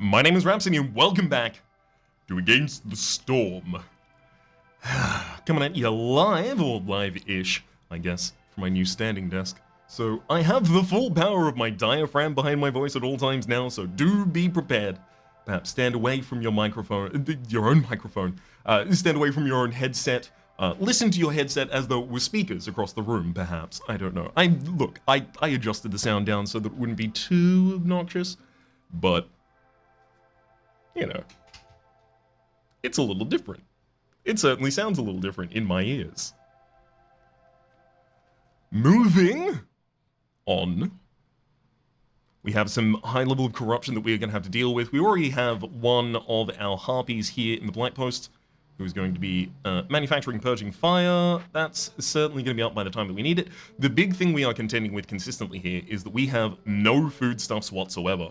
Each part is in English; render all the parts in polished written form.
My name is Rhapsody and welcome back to Against the Storm. Coming at you live, or live-ish, I guess, from my new standing desk. So I have the full power of my diaphragm behind my voice at all times now, so do be prepared. Perhaps stand away from your microphone, your own microphone. Stand away from your own headset. Listen to your headset as though it were speakers across the room, perhaps. I don't know. I adjusted the sound down so that it wouldn't be too obnoxious, but you know, it's a little different. It certainly sounds a little different in my ears. Moving on. We have some high level of corruption that we're going to have to deal with. We already have one of our harpies here in the Black Post, who's going to be manufacturing Purging Fire. That's certainly going to be up by the time that we need it. The big thing we are contending with consistently here is that we have no foodstuffs whatsoever.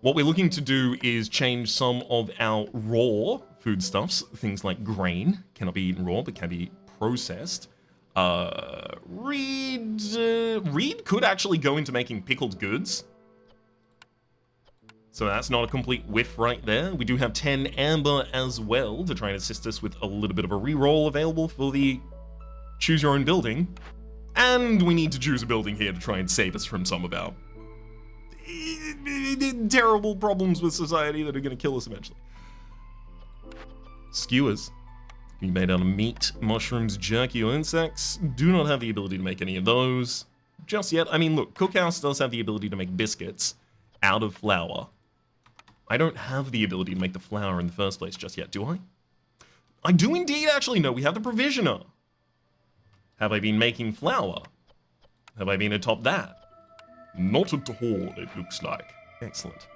What we're looking to do is change some of our raw foodstuffs, things like grain, cannot be eaten raw, but can be processed. Reed could actually go into making pickled goods. So that's not a complete whiff right there. We do have 10 amber as well to try and assist us with a little bit of a reroll available for the choose your own building. And we need to choose a building here to try and save us from some of our terrible problems with society that are going to kill us eventually. Skewers can be made out of meat, mushrooms, jerky, or insects. Do not have the ability to make any of those just yet. I mean, look, Cookhouse does have the ability to make biscuits out of flour. I don't have the ability to make the flour in the first place just yet, do I? I do indeed actually know we have the provisioner. Have I been making flour? Have I been atop that? Not at all, it looks like. Excellent.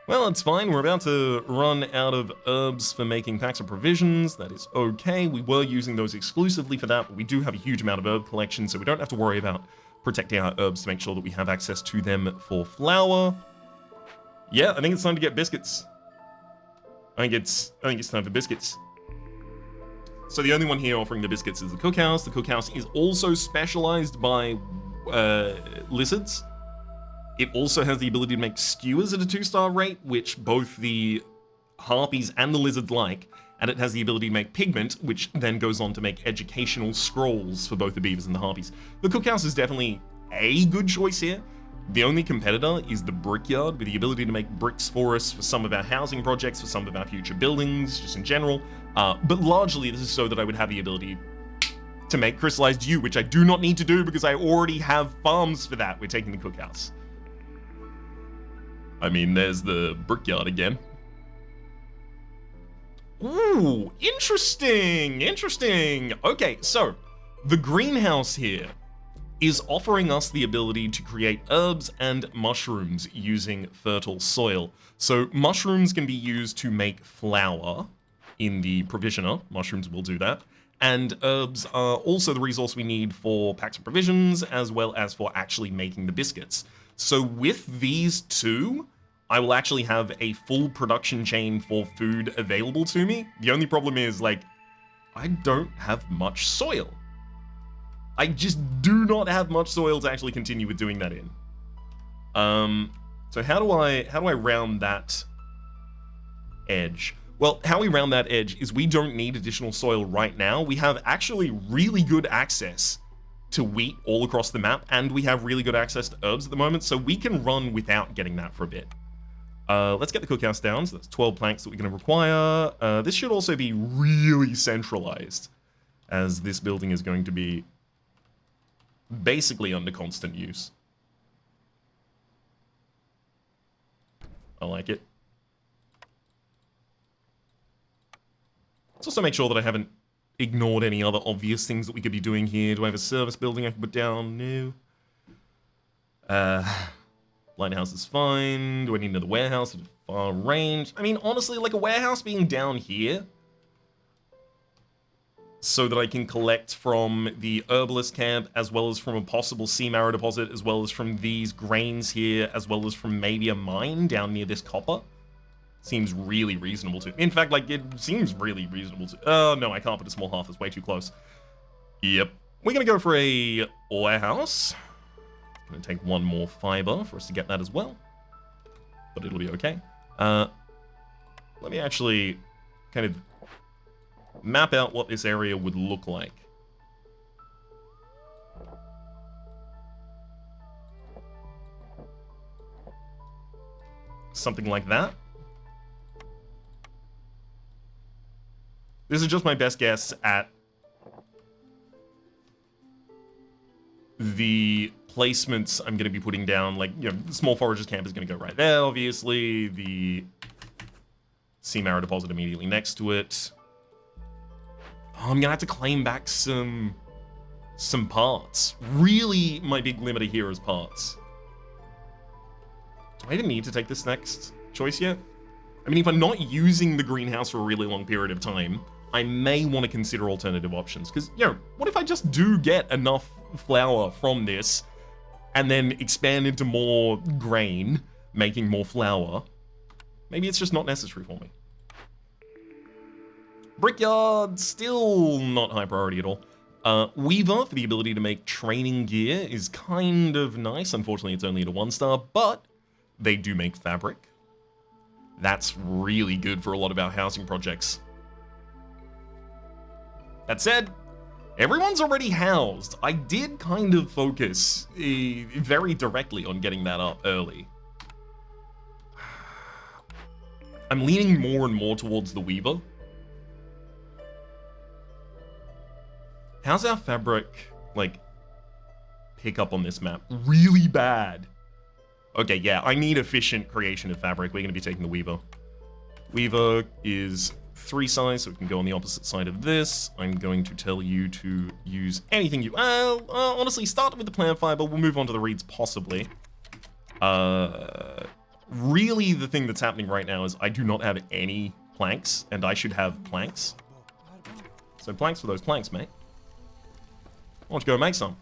Well, it's fine. We're about to run out of herbs for making packs of provisions. That is okay. We were using those exclusively for that, but we do have a huge amount of herb collection, so we don't have to worry about protecting our herbs to make sure that we have access to them for flour. Yeah, I think it's time to get biscuits. I think it's time for biscuits. So the only one here offering the biscuits is the Cookhouse. The Cookhouse is also specialized by lizards. It also has the ability to make skewers at a 2-star rate, which both the harpies and the lizards like, and it has the ability to make pigment, which then goes on to make educational scrolls for both the beavers and the harpies. The Cookhouse is definitely a good choice here. The only competitor is the Brickyard, with the ability to make bricks for us for some of our housing projects, for some of our future buildings, just in general. But largely, this is so that I would have the ability to make crystallized yew, which I do not need to do because I already have farms for that. We're taking the Cookhouse. I mean, there's the Brickyard again. Ooh, interesting, interesting. Okay, so the greenhouse here is offering us the ability to create herbs and mushrooms using fertile soil. So mushrooms can be used to make flour in the provisioner. Mushrooms will do that. And herbs are also the resource we need for packs of provisions, as well as for actually making the biscuits. So with these two, I will actually have a full production chain for food available to me. The only problem is, like, I don't have much soil. I just do not have much soil to actually continue with doing that in. So how do I round that edge? Well, how we round that edge is we don't need additional soil right now. We have actually really good access to wheat all across the map, and we have really good access to herbs at the moment, so we can run without getting that for a bit. Let's get the Cookhouse down, so that's 12 planks that we're going to require. This should also be really centralized, as this building is going to be basically under constant use. I like it. Let's also make sure that I haven't ignored any other obvious things that we could be doing here. Do I have a service building I can put down? No. Lighthouse is fine. Do I need another warehouse at far range? I mean, honestly, like a warehouse being down here so that I can collect from the herbalist camp, as well as from a possible sea marrow deposit, as well as from these grains here, as well as from maybe a mine down near this copper. Seems really reasonable to. In fact, like, it seems really reasonable to. Oh, no, I can't put a small hearth. It's way too close. Yep. We're going to go for a warehouse. Going to take one more fiber for us to get that as well. But it'll be okay. Let me actually kind of map out what this area would look like. Something like that. This is just my best guess at the placements I'm going to be putting down. Like, you know, the small foragers camp is going to go right there, obviously. The sea marrow deposit immediately next to it. Oh, I'm going to have to claim back some parts. Really, my big limiter here is parts. Do I even need to take this next choice yet? I mean, if I'm not using the greenhouse for a really long period of time, I may want to consider alternative options. Because, you know, what if I just do get enough flour from this and then expand into more grain, making more flour? Maybe it's just not necessary for me. Brickyard, still not high priority at all. Weaver, for the ability to make training gear, is kind of nice. Unfortunately, it's only at a 1-star, but they do make fabric. That's really good for a lot of our housing projects. That said, everyone's already housed. I did kind of focus very directly on getting that up early. I'm leaning more and more towards the Weaver. How's our fabric, like, pick up on this map? Really bad. Okay, yeah, I need efficient creation of fabric. We're going to be taking the Weaver. Weaver is 3 size, so it can go on the opposite side of this. I'm going to tell you to use anything you... honestly, start with the plant fiber. We'll move on to the reeds, possibly. Really, the thing that's happening right now is I do not have any planks, and I should have planks. So planks for those planks, mate. Why don't you go make some?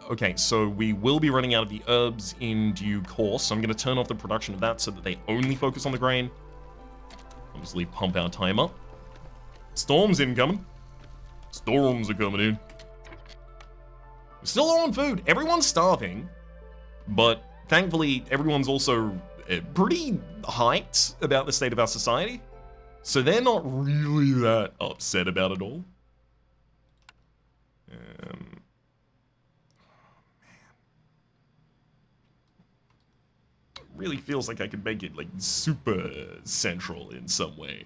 Okay, so we will be running out of the herbs in due course, so I'm going to turn off the production of that so that they only focus on the grain. Obviously, pump our time up. Storms incoming. Storms are coming in. We're still low on food. Everyone's starving, but thankfully, everyone's also pretty hyped about the state of our society, so they're not really that upset about it all. Really feels like I could make it like super central in some way.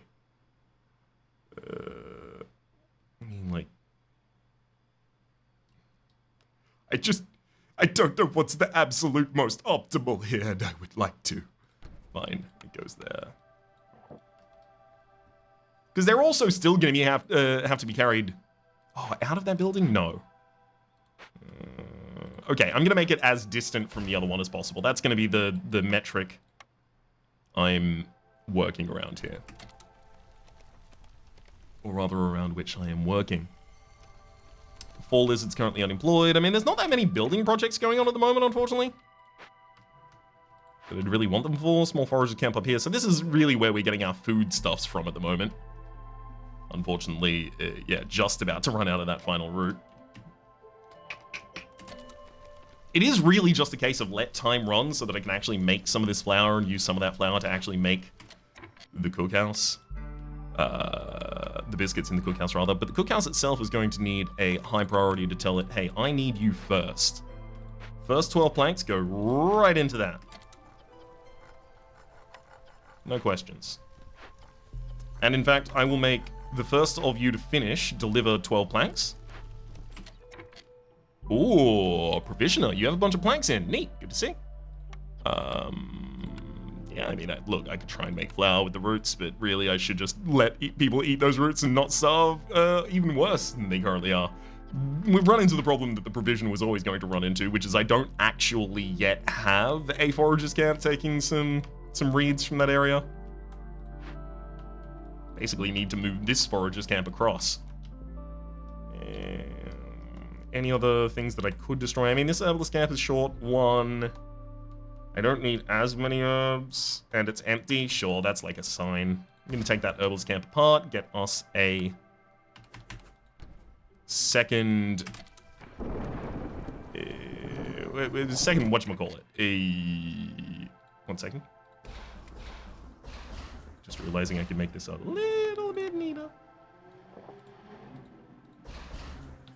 I mean, like, I don't know what's the absolute most optimal here, and I would like to. Fine, it goes there. Because they're also still going to have to be carried. Oh, out of that building? No. Okay, I'm going to make it as distant from the other one as possible. That's going to be the metric I'm working around here. Or rather, around which I am working. Fall Lizard's currently unemployed. I mean, there's not that many building projects going on at the moment, unfortunately. But I'd really want them for. Small Forager Camp up here. So this is really where we're getting our foodstuffs from at the moment. Unfortunately, yeah, just about to run out of that final route. It is really just a case of let time run so that I can actually make some of this flour and use some of that flour to actually make the cookhouse. The biscuits in the cookhouse, rather. But the cookhouse itself is going to need a high priority to tell it, hey, I need you first. First 12 planks go right into that. No questions. And in fact, I will make the first of you to finish deliver 12 planks. Ooh, Provisioner, you have a bunch of planks in. Neat, good to see. Yeah, I mean, look, I could try and make flour with the roots, but really I should just let people eat those roots and not starve even worse than they currently are. We've run into the problem that the Provisioner was always going to run into, which is I don't actually yet have a Foragers Camp taking some reeds from that area. Basically need to move this Foragers Camp across. Any other things that I could destroy? I mean, this herbalist camp is short 1. I don't need as many herbs, and it's empty. Sure, that's like a sign. I'm going to take that herbalist camp apart, get us a second... second whatchamacallit? 1 second. Just realizing I could make this a little bit neater.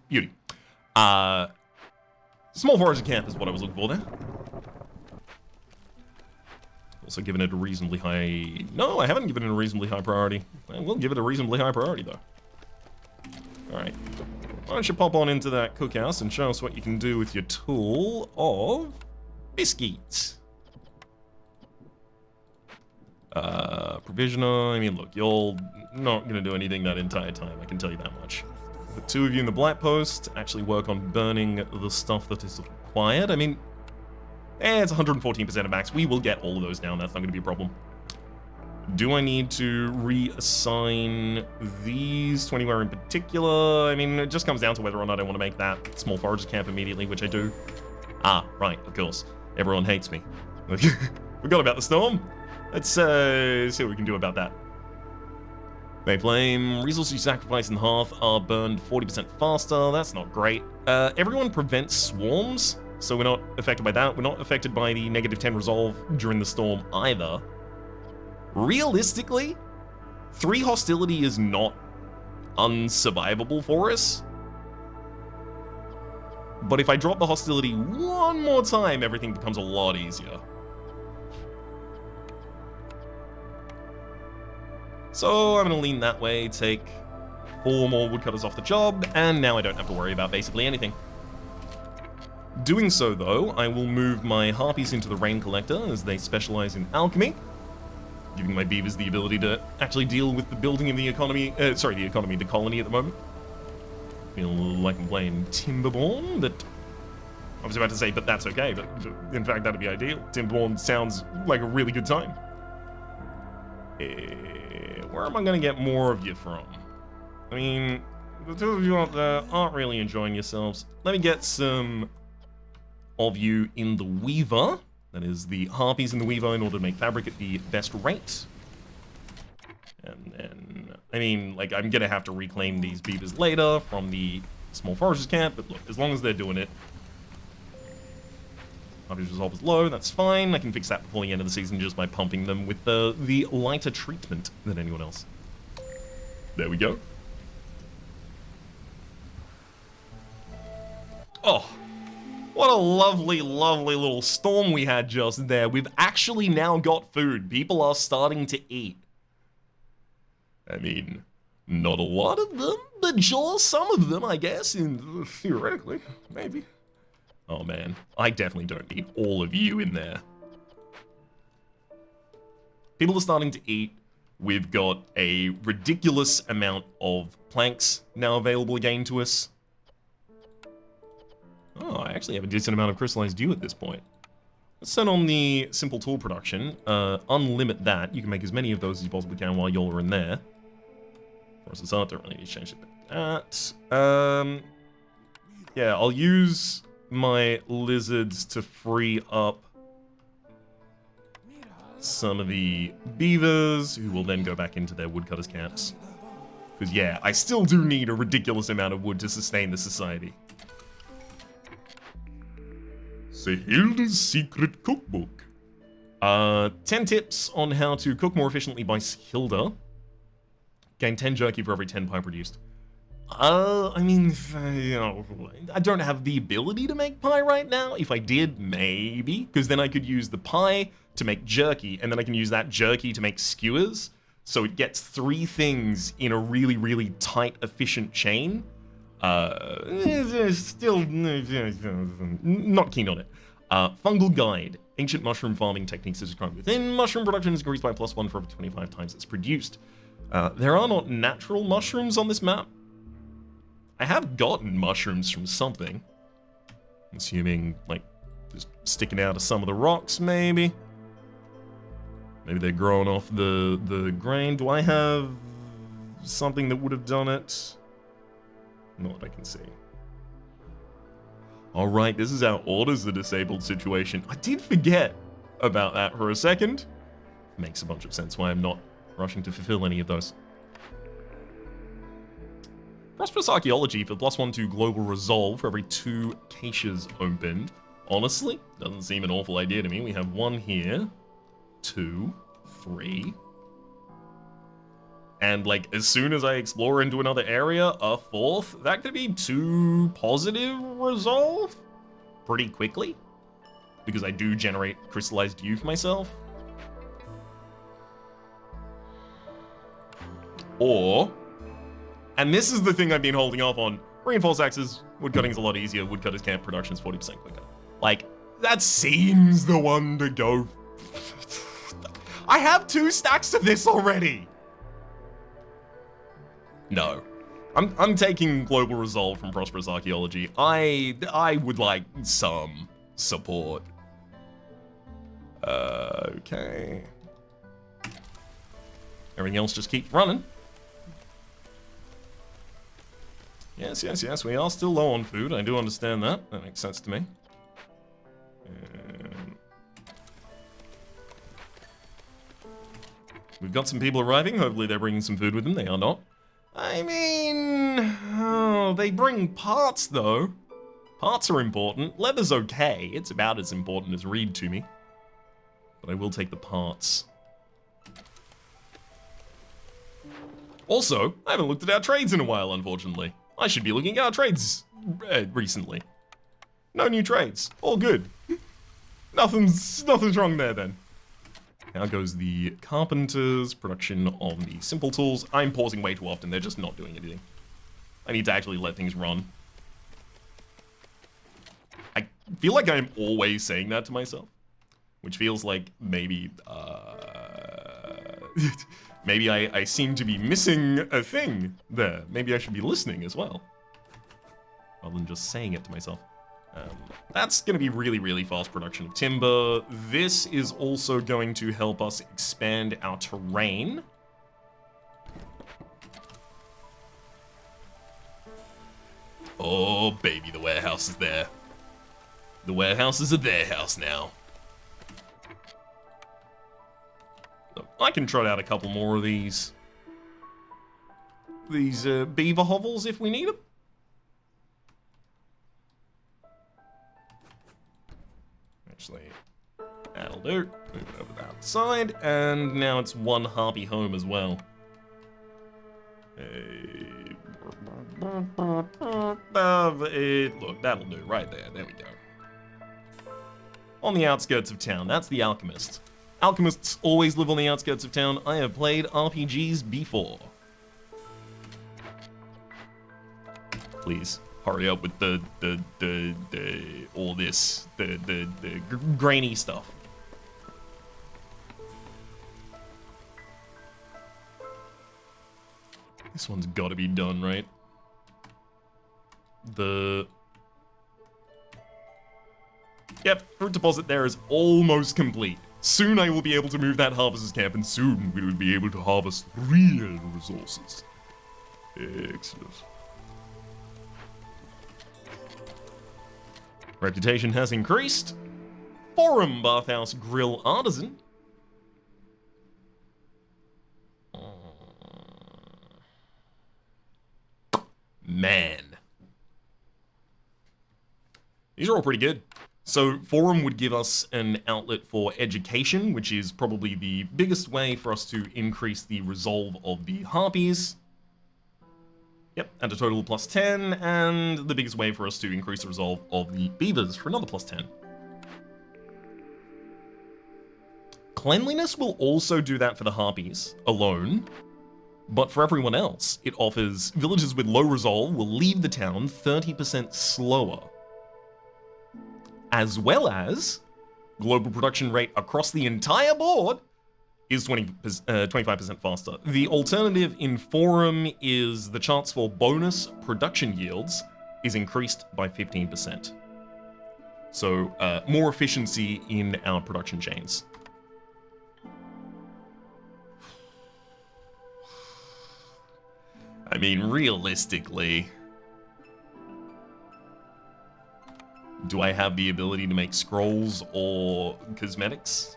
Beauty. Small foraging camp is what I was looking for there. Also given it a reasonably high... No, I haven't given it a reasonably high priority. I will give it a reasonably high priority, though. Alright. Why don't you pop on into that cookhouse and show us what you can do with your tool of biscuits. Provisioner, I mean, look, you're not going to do anything that entire time, I can tell you that much. The two of you in the Black Post actually work on burning the stuff that is required. I mean, it's 114% of max. We will get all of those down, that's not going to be a problem. Do I need to reassign these to anywhere in particular? I mean, it just comes down to whether or not I want to make that small forage camp immediately, which I do. Ah, right, of course. Everyone hates me. Forgot about the storm. Let's see what we can do about that. Main flame, resources you sacrifice in the hearth are burned 40% faster. That's not great. Everyone prevents swarms, so we're not affected by that. We're not affected by the -10 resolve during the storm either. Realistically, 3 hostility is not unsurvivable for us. But if I drop the hostility one more time, everything becomes a lot easier. So I'm going to lean that way, take 4 more woodcutters off the job, and now I don't have to worry about basically anything. Doing so, though, I will move my harpies into the rain collector as they specialize in alchemy, giving my beavers the ability to actually deal with the building of the economy, the colony at the moment. Feel like I'm playing Timberborn, but I was about to say, but that's okay, but in fact, that'd be ideal. Timberborn sounds like a really good time. Where am I going to get more of you from? I mean, the two of you out there aren't really enjoying yourselves. Let me get some of you in the Weaver. That is the harpies in the Weaver in order to make fabric at the best rate. And then, I mean, like, I'm going to have to reclaim these beavers later from the small foragers camp, but look, as long as they're doing it, harpies resolve is low, that's fine. I can fix that before the end of the season just by pumping them with the lighter treatment than anyone else. There we go. Oh, what a lovely, lovely little storm we had just there. We've actually now got food. People are starting to eat. I mean, not a lot of them, but sure, some of them, I guess, theoretically, maybe. Oh man, I definitely don't need all of you in there. People are starting to eat. We've got a ridiculous amount of planks now available again to us. Oh, I actually have a decent amount of crystallized dew at this point. Let's turn on the simple tool production. Unlimit that. You can make as many of those as you possibly can while you're in there. Process art, don't really need to change it like that. Yeah, I'll use my lizards to free up some of the beavers, who will then go back into their woodcutters camps. Because yeah, I still do need a ridiculous amount of wood to sustain the society. Sehilda's Secret Cookbook. 10 tips on how to cook more efficiently by Sehilda. Gain 10 jerky for every 10 pie produced. I mean, you know, I don't have the ability to make pie right now. If I did, maybe, because then I could use the pie to make jerky, and then I can use that jerky to make skewers. So it gets 3 things in a really, really tight, efficient chain. Still not keen on it. Fungal Guide. Ancient mushroom farming techniques are described within. Mushroom production is increased by +1 for every 25 times it's produced. There are not natural mushrooms on this map. I have gotten mushrooms from something. I'm assuming, like, just sticking out of some of the rocks, maybe. Maybe they're growing off the grain. Do I have something that would have done it? Not that I can see. Alright, this is our orders the disabled situation. I did forget about that for a second. Makes a bunch of sense why I'm not rushing to fulfill any of those. Prosperous Archaeology for +1 to global resolve for every 2 caches opened. Honestly, doesn't seem an awful idea to me. We have 1 here. 2, 3. And, like, as soon as I explore into another area, a 4th, that could be 2 positive resolve pretty quickly. Because I do generate crystallized youth myself. Or, and this is the thing I've been holding off on, reinforced axes, woodcutting's a lot easier, woodcutters camp production's 40% quicker. Like, that seems the one to go. I have 2 stacks of this already! No. I'm taking Global Resolve from Prosperous Archaeology. I would like some support. Okay. Everything else just keeps running. Yes, yes, yes, we are still low on food. I do understand that. That makes sense to me. We've got some people arriving. Hopefully they're bringing some food with them. They are not. I mean, oh, they bring parts, though. Parts are important. Leather's okay. It's about as important as reed to me. But I will take the parts. Also, I haven't looked at our trades in a while, unfortunately. I should be looking at our trades recently. No new trades. All good. Nothing's wrong there, then. Now goes the carpenter's production of the simple tools. I'm pausing way too often. They're just not doing anything. I need to actually let things run. I feel like I'm always saying that to myself, which feels like maybe, maybe I seem to be missing a thing there. Maybe I should be listening as well, rather than just saying it to myself. That's going to be really, really fast production of timber. This is also going to help us expand our terrain. Oh, baby, the warehouse is there. The warehouses are their house now. Look, I can trot out a couple more of these beaver hovels if we need them. Actually, that'll do. Move it over that side, and now it's one harpy home as well. Look, that'll do right there. There we go. On the outskirts of town, that's the alchemist. Alchemists always live on the outskirts of town. I have played RPGs before. Please. Hurry up with all this, the grainy stuff. This one's gotta be done, right? Yep, fruit deposit there is almost complete. Soon I will be able to move that harvester's camp, and soon we will be able to harvest real resources. Excellent. Reputation has increased. Forum Bathhouse Grill Artisan. Man. These are all pretty good. So Forum would give us an outlet for education, which is probably the biggest way for us to increase the resolve of the harpies. Yep, and a total of +10, and the biggest way for us to increase the resolve of the beavers for another +10. Cleanliness will also do that for the harpies alone, but for everyone else, it offers villagers with low resolve will leave the town 30% slower, as well as global production rate across the entire board is 25% faster. The alternative in Forum is the chance for bonus production yields is increased by 15%. So more efficiency in our production chains. I mean, realistically, do I have the ability to make scrolls or cosmetics?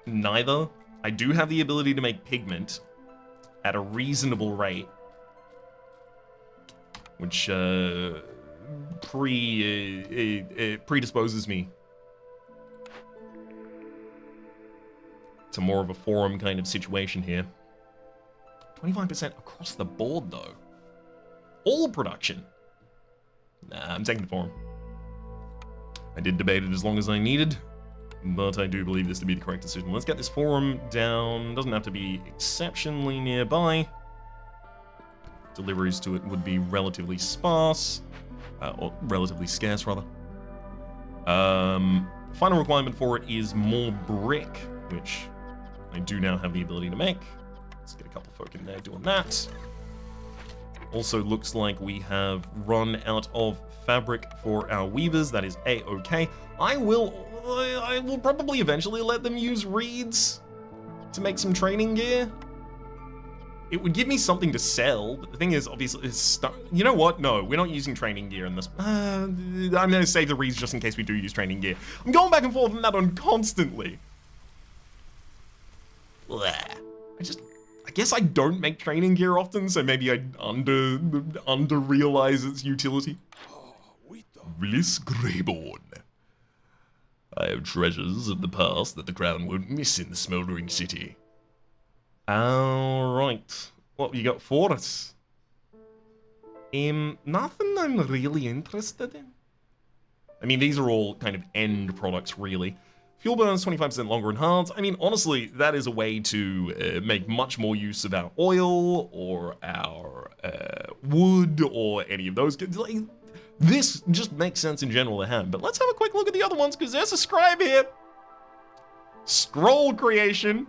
Neither. I do have the ability to make pigment at a reasonable rate, which predisposes me to more of a forum kind of situation here. 25% across the board, though. All production. Nah, I'm taking the forum. I did debate it as long as I needed, but I do believe this to be the correct decision. Let's get this forum down. Doesn't have to be exceptionally nearby. Deliveries to it would be relatively sparse. Or relatively scarce, rather. Final requirement for it is more brick, which I do now have the ability to make. Let's get a couple folk in there doing that. Also looks like we have run out of fabric for our weavers. That is A-okay. I will probably eventually let them use reeds to make some training gear. It would give me something to sell, but the thing is, obviously, you know what? No, we're not using training gear in this. I'm going to save the reeds just in case we do use training gear. I'm going back and forth on that one constantly. I guess I don't make training gear often, so maybe I under realize its utility. Bliss Greyborn. I have treasures of the past that the crown won't miss in the smoldering city. Alright. What you got for us? Nothing I'm really interested in. I mean, these are all kind of end products, really. Fuel burns 25% longer and hard. I mean, honestly, that is a way to make much more use of our oil or our wood or any of those. Like, this just makes sense in general to have. But let's have a quick look at the other ones, because there's a scribe here. Scroll creation.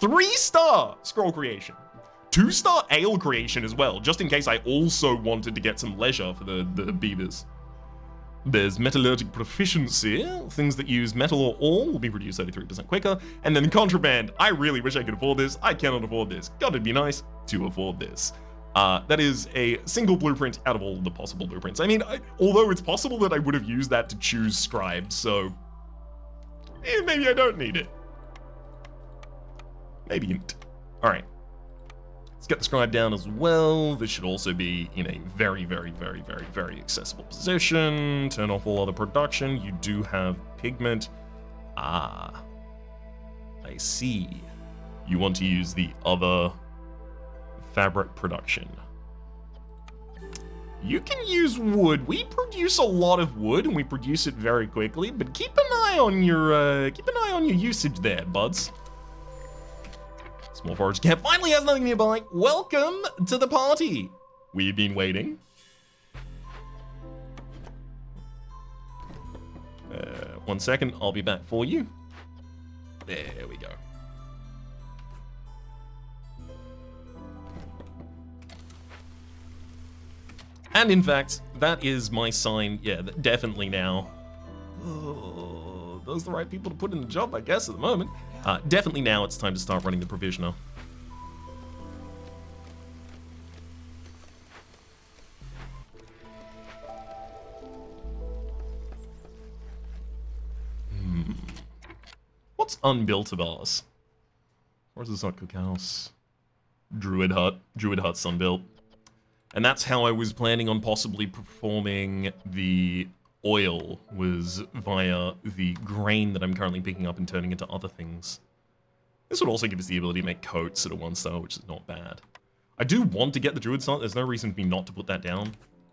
3-star scroll creation. 2-star ale creation as well, just in case I also wanted to get some leisure for the beavers. There's metallurgic proficiency. Things that use metal or ore will be produced 33% quicker. And then contraband. I really wish I could afford this. I cannot afford this. God, it'd be nice to afford this. That is a single blueprint out of all the possible blueprints. I mean, although it's possible that I would have used that to choose scribed, so maybe I don't need it. Maybe not. All right. Let's get the scribe down as well. This should also be in a very, very, very, very, very accessible position. Turn off all other production. You do have pigment. Ah, I see. You want to use the other fabric production. You can use wood. We produce a lot of wood and we produce it very quickly, but keep an eye on your usage there, buds. Small forage camp finally has nothing nearby. Welcome to the party. We've been waiting. 1 second, I'll be back for you. There we go. And in fact, that is my sign. Yeah, definitely now. Oh, those are the right people to put in the job, I guess, at the moment. Definitely now it's time to start running the provisioner. What's unbuilt of ours? Where's this not cookhouse? Druid hut. Druid hut's unbuilt. And that's how I was planning on possibly performing the oil, was via the grain that I'm currently picking up and turning into other things. This would also give us the ability to make coats at a 1-star, which is not bad. I do want to get the Druid Salt. There's no reason for me not to put that down,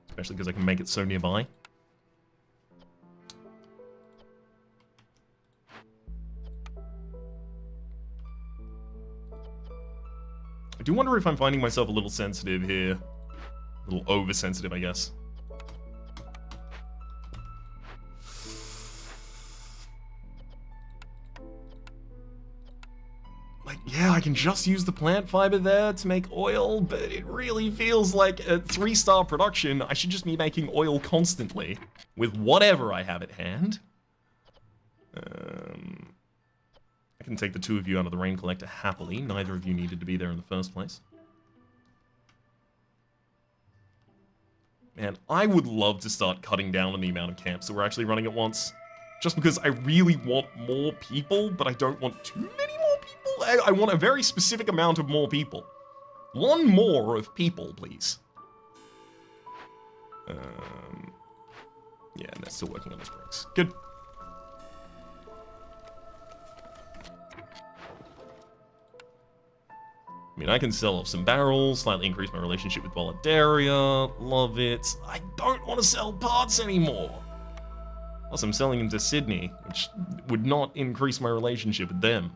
especially because I can make it so nearby. I do wonder if I'm finding myself a little sensitive here. A little oversensitive, I guess. Like, yeah, I can just use the plant fiber there to make oil, but it really feels like a 3-star production. I should just be making oil constantly with whatever I have at hand. I can take the 2 of you out of the rain collector happily. Neither of you needed to be there in the first place. Man, I would love to start cutting down on the amount of camps that we're actually running at once. Just because I really want more people, but I don't want too many more people. I want a very specific amount of more people. 1 more of people, please. Yeah, and they're still working on those bricks. Good. mean, I can sell off some barrels, slightly increase my relationship with Bolidaria. Love it. I don't want to sell parts anymore. Plus, I'm selling them to Sydney, which would not increase my relationship with them.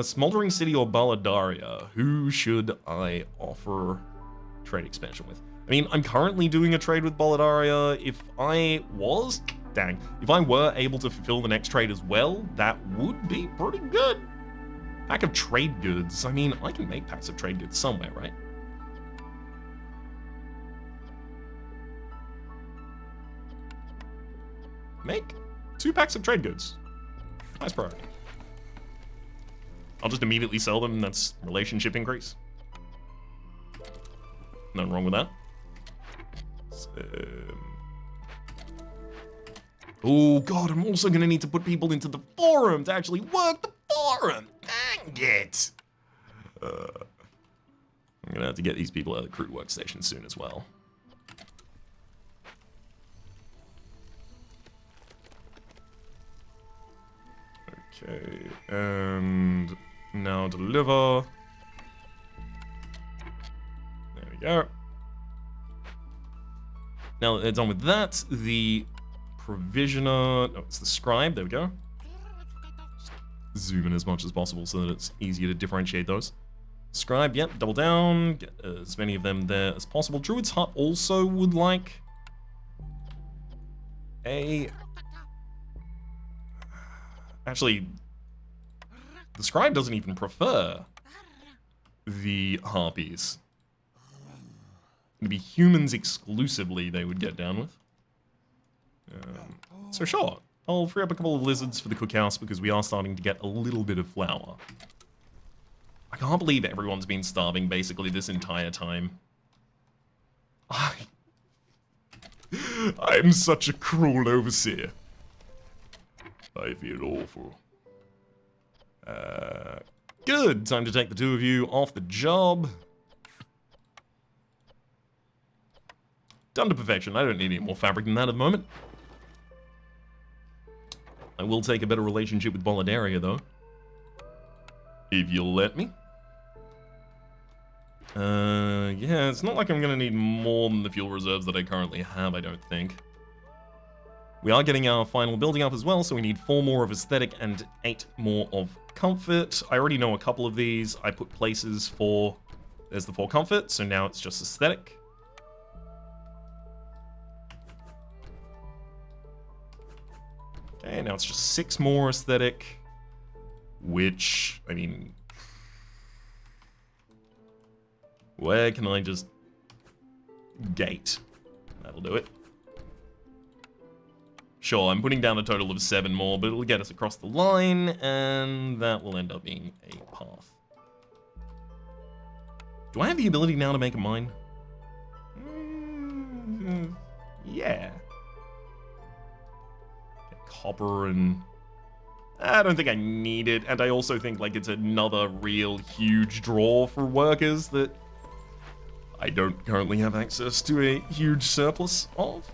Smoldering City or Bolidaria? Who should I offer trade expansion with? I mean, I'm currently doing a trade with Bolidaria. If I were able to fulfill the next trade as well, that would be pretty good. Pack of trade goods. I mean, I can make packs of trade goods somewhere, right? Make 2 packs of trade goods. Nice priority. I'll just immediately sell them. That's relationship increase. Nothing wrong with that. Oh god, I'm also gonna need to put people into the forum to actually work the forum. Dang it. I'm gonna have to get these people out of the crude workstation soon as well. Okay, and now deliver. There we go. Now that they're done with that, the provisioner, no, it's the scribe, there we go. Just zoom in as much as possible so that it's easier to differentiate those. Scribe, yep, double down, get as many of them there as possible. Druid's Hut also would like a... Actually, the scribe doesn't even prefer the harpies. It'd be humans exclusively they would get down with. So sure, I'll free up a couple of lizards for the cookhouse because we are starting to get a little bit of flour. I can't believe everyone's been starving basically this entire time. I'm such a cruel overseer. I feel awful. Good, time to take the 2 of you off the job. Done to perfection. I don't need any more fabric than that at the moment. I will take a better relationship with Bolidaria, though. If you'll let me. Yeah, it's not like I'm gonna need more than the fuel reserves that I currently have, I don't think. We are getting our final building up as well, so we need 4 more of aesthetic and 8 more of comfort. I already know a couple of these. I put places for... There's the 4 comfort, so now it's just aesthetic. Okay, now it's just 6 more aesthetic, which, I mean... Where can I just... gate? That'll do it. Sure, I'm putting down a total of 7 more, but it'll get us across the line, and that will end up being a path. Do I have the ability now to make a mine? Yeah. Copper and... I don't think I need it, and I also think like it's another real huge draw for workers that I don't currently have access to a huge surplus of.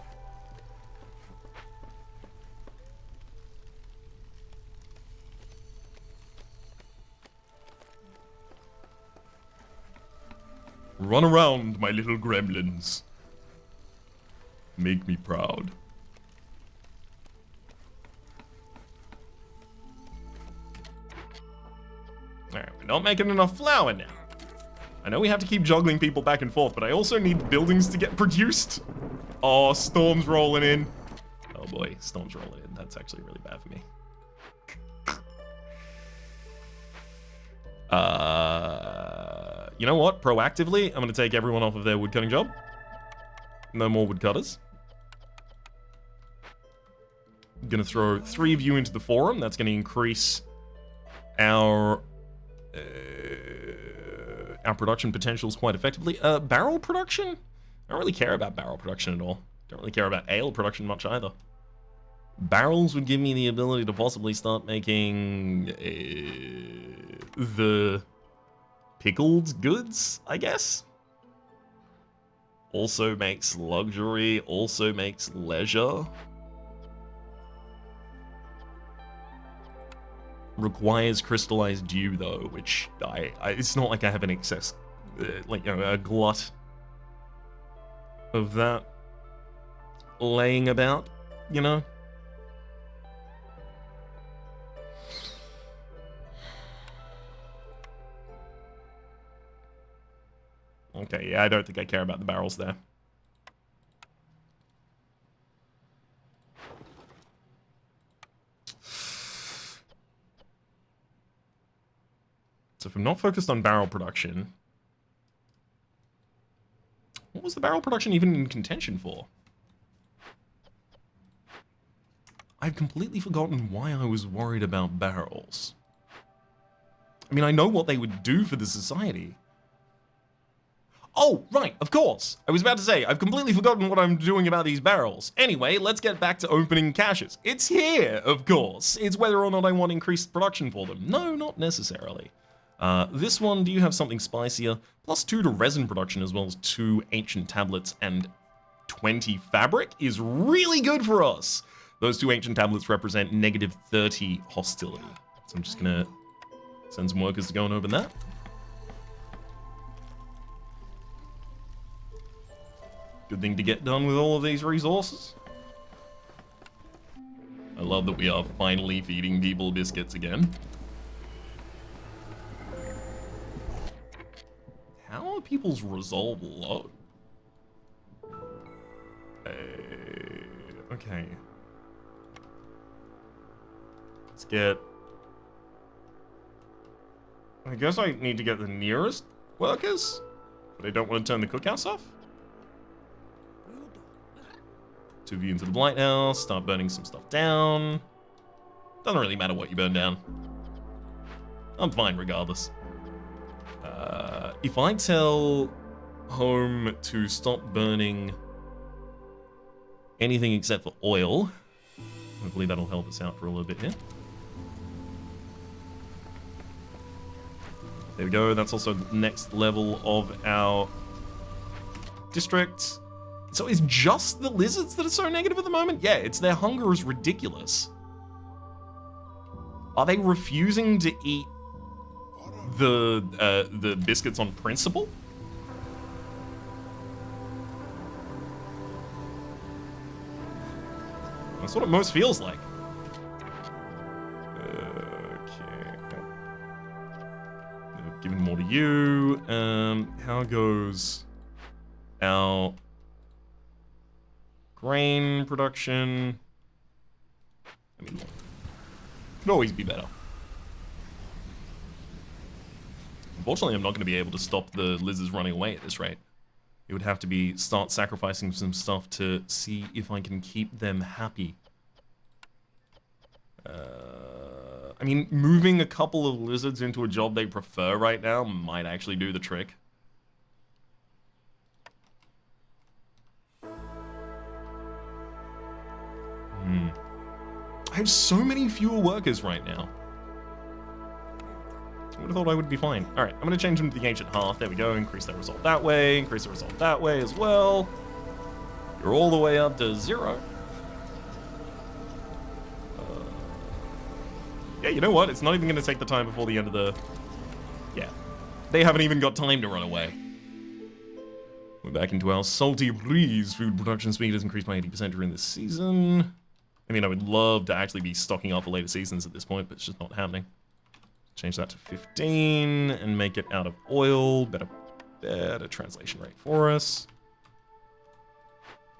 Run around, my little gremlins. Make me proud. Alright, we're not making enough flour now. I know we have to keep juggling people back and forth, but I also need buildings to get produced. Oh, storm's rolling in. Oh boy, storm's rolling in. That's actually really bad for me. You know what? Proactively, I'm going to take everyone off of their woodcutting job. No more woodcutters. I'm going to throw 3 of you into the forum. That's going to increase our production potentials quite effectively. Barrel production? I don't really care about barrel production at all. Don't really care about ale production much either. Barrels would give me the ability to possibly start making the pickled goods, I guess. Also makes luxury, also makes leisure. requires crystallized dew, though, which it's not like I have an excess, like, you know, a glut of that laying about, you know? Okay, yeah, I don't think I care about the barrels there. So if I'm not focused on barrel production, what was the barrel production even in contention for? I've completely forgotten why I was worried about barrels. I mean, I know what they would do for the society. Oh, right, of course. I was about to say, I've completely forgotten what I'm doing about these barrels. Anyway, let's get back to opening caches. It's here, of course. It's whether or not I want increased production for them. No, not necessarily. This one, do you have something spicier? +2 to resin production, as well as 2 ancient tablets and 20 fabric is really good for us. Those 2 ancient tablets represent -30 hostility. So I'm just gonna send some workers to go and open that. Good thing to get done with all of these resources. I love that we are finally feeding people biscuits again. How are people's resolve low? Okay. Let's get... I guess I need to get the nearest workers, but I don't want to turn the cookhouse off. 2 of you into the blight house, start burning some stuff down. Doesn't really matter what you burn down. I'm fine regardless. If I tell home to stop burning anything except for oil, hopefully that'll help us out for a little bit here. There we go, that's also the next level of our district. So it's just the lizards that are so negative at the moment? Yeah, it's their hunger is ridiculous. Are they refusing to eat the biscuits on principle? That's what it most feels like. Okay. I've given more to you. How goes our grain production? I mean, could always be better. Unfortunately, I'm not going to be able to stop the lizards running away at this rate. It would have to be start sacrificing some stuff to see if I can keep them happy. I mean, moving a couple of lizards into a job they prefer right now might actually do the trick. I have so many fewer workers right now. I would have thought I would be fine. Alright, I'm going to change them to the Ancient Hearth. There we go. Increase that result that way. Increase the result that way as well. You're all the way up to 0. Yeah, you know what? It's not even going to take the time before the end of the... Yeah. They haven't even got time to run away. We're back into our salty breeze. Food production speed has increased by 80% during this season. I mean, I would love to actually be stocking up for later seasons at this point, but it's just not happening. Change that to 15 and make it out of oil. Better translation rate for us.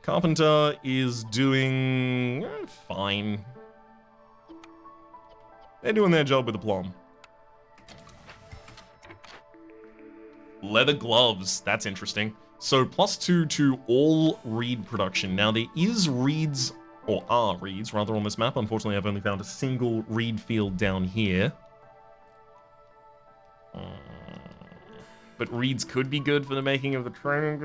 Carpenter is doing fine. They're doing their job with aplomb. Leather gloves, that's interesting. So +2 to all reed production. Now there is reeds, or are reeds rather, on this map. Unfortunately, I've only found a single reed field down here. But reeds could be good for the making of the training.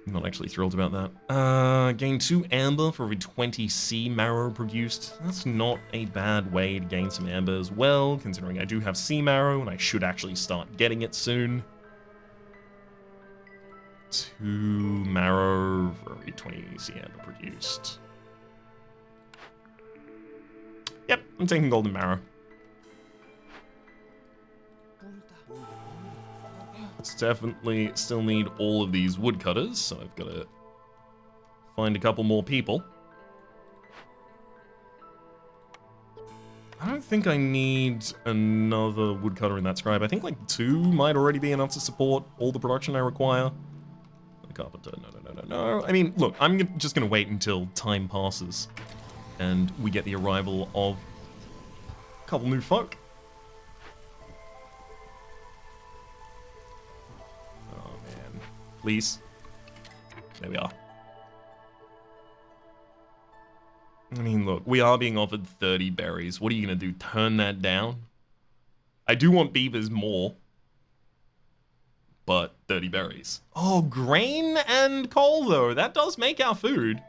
I'm not actually thrilled about that. Gain 2 amber for every 20 sea marrow produced. That's not a bad way to gain some amber as well, considering I do have sea marrow and I should actually start getting it soon. 2 marrow for every 20 sea amber produced. I'm taking golden marrow. It's definitely still need all of these woodcutters, so I've got to find a couple more people. I don't think I need another woodcutter in that scribe. I think like 2 might already be enough to support all the production I require. The carpenter, no. I mean, look, I'm just going to wait until time passes and we get the arrival of a couple new folk. Oh, man. Please. There we are. I mean, look, we are being offered 30 berries. What are you going to do? Turn that down? I do want beavers more. But 30 berries. Oh, grain and coal, though. That does make our food.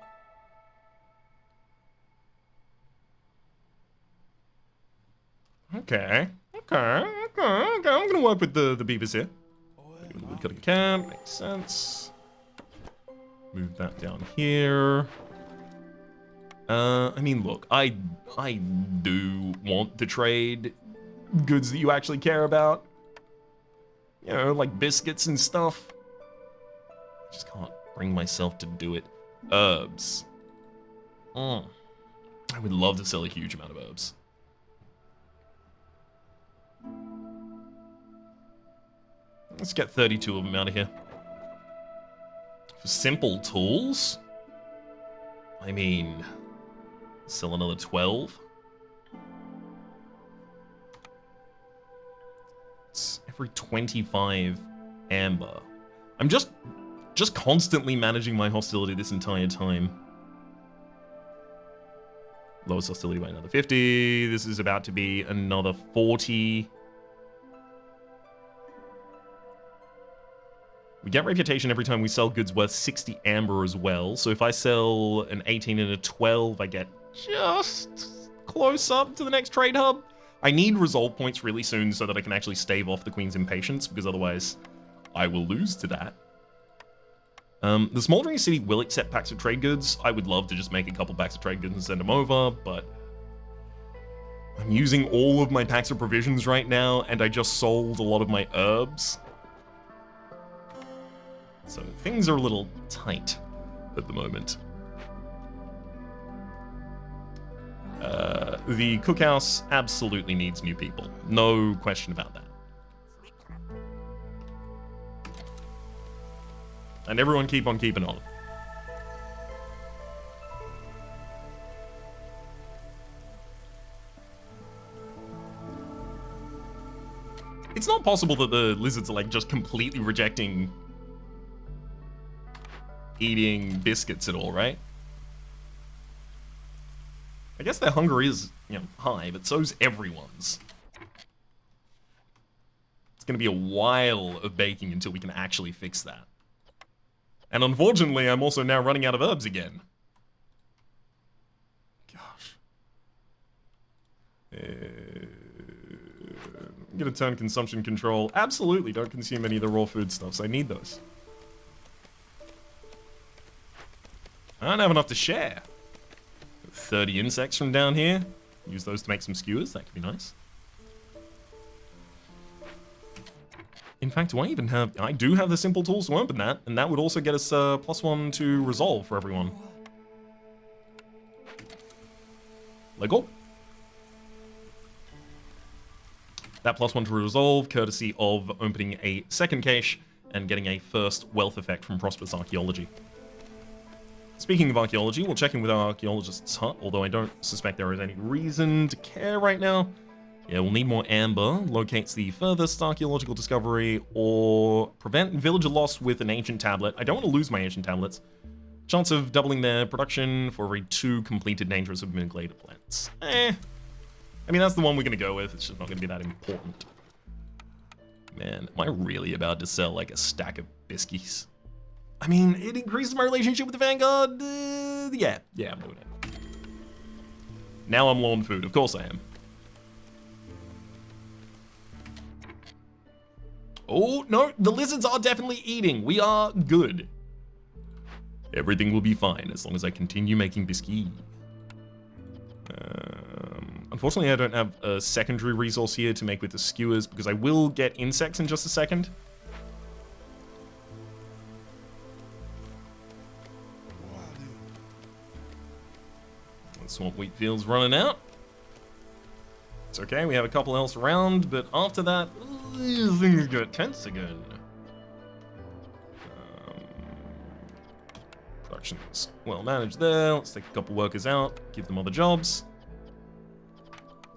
Okay. I'm going to work with the beavers here. Woodcutting camp. Makes sense. Move that down here. I mean, look, I do want to trade goods that you actually care about. You know, like biscuits and stuff. I just can't bring myself to do it. Herbs. I would love to sell a huge amount of herbs. Let's get 32 of them out of here. For simple tools? I mean, sell another 12. It's every 25 amber. I'm just constantly managing my hostility this entire time. Lowest hostility by another 50. This is about to be another 40. We get reputation every time we sell goods worth 60 amber as well. So if I sell an 18 and a 12, I get just close up to the next trade hub. I need resolve points really soon so that I can actually stave off the Queen's impatience, because otherwise I will lose to that. The Smoldering City will accept packs of trade goods. I would love to just make a couple packs of trade goods and send them over, but I'm using all of my packs of provisions right now, and I just sold a lot of my herbs. So things are a little tight at the moment. The cookhouse absolutely needs new people. No question about that. And everyone keep on keeping on. It's not possible that the lizards are like just completely rejecting eating biscuits at all, right? I guess their hunger is, you know, high, but so's everyone's. It's gonna be a while of baking until we can actually fix that. And unfortunately, I'm also now running out of herbs again. Gosh. I'm gonna turn consumption control. Absolutely, don't consume any of the raw food stuffs. I need those. I don't have enough to share. 30 insects from down here. Use those to make some skewers. That could be nice. In fact, do I even have... I do have the simple tools to open that, and that would also get us +1 to resolve for everyone. Lego. That +1 to resolve, courtesy of opening a second cache and getting a first wealth effect from prosperous archaeology. Speaking of archaeology, we'll check in with our archaeologist's hut, although I don't suspect there is any reason to care right now. Yeah, we'll need more amber, locates the furthest archaeological discovery, or prevent villager loss with an ancient tablet. I don't want to lose my ancient tablets. Chance of doubling their production for every 2 completed dangerous of mitigated plants. I mean, that's the one we're going to go with. It's just not going to be that important. Man, am I really about to sell like a stack of biscuits? I mean, it increases my relationship with the Vanguard. Yeah, I'm doing it. Now I'm low on food. Of course I am. Oh, no, the lizards are definitely eating. We are good. Everything will be fine as long as I continue making biscuits. Unfortunately, I don't have a secondary resource here to make with the skewers, because I will get insects in just a second. The swamp wheat field's running out. It's okay, we have a couple else around, but after that, things get tense again. Production's well managed there. Let's take a couple workers out, give them other jobs.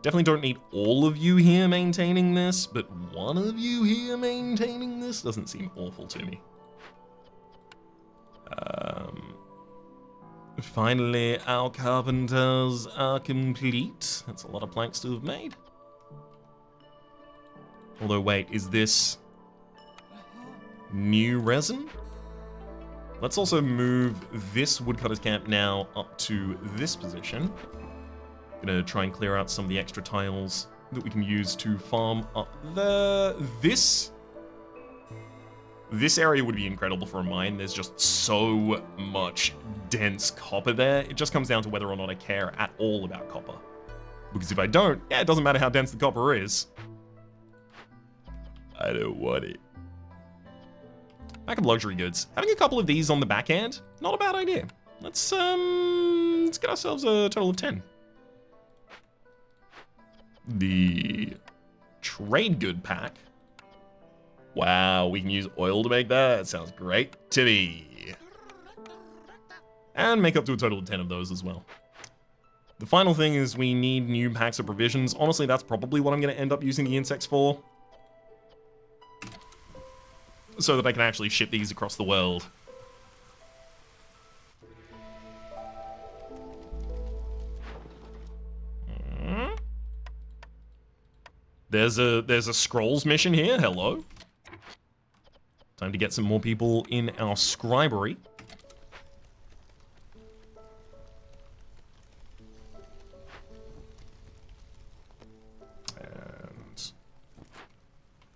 Definitely don't need all of you here maintaining this, but one of you here maintaining this doesn't seem awful to me. Finally, our carpenters are complete. That's a lot of planks to have made. Although, wait, is this new resin? Let's also move this woodcutter's camp now up to this position. Gonna try and clear out some of the extra tiles that we can use to farm up there. This area would be incredible for a mine. There's just so much dense copper there. It just comes down to whether or not I care at all about copper. Because if I don't, yeah, it doesn't matter how dense the copper is. I don't want it. Back of luxury goods. Having a couple of these on the backhand, not a bad idea. Let's get ourselves a total of 10. The trade good pack. Wow, we can use oil to make that. That sounds great to me. And make up to a total of 10 of those as well. The final thing is we need new packs of provisions. Honestly, that's probably what I'm going to end up using the insects for. So that I can actually ship these across the world. There's a scrolls mission here. Hello. Time to get some more people in our scribery. And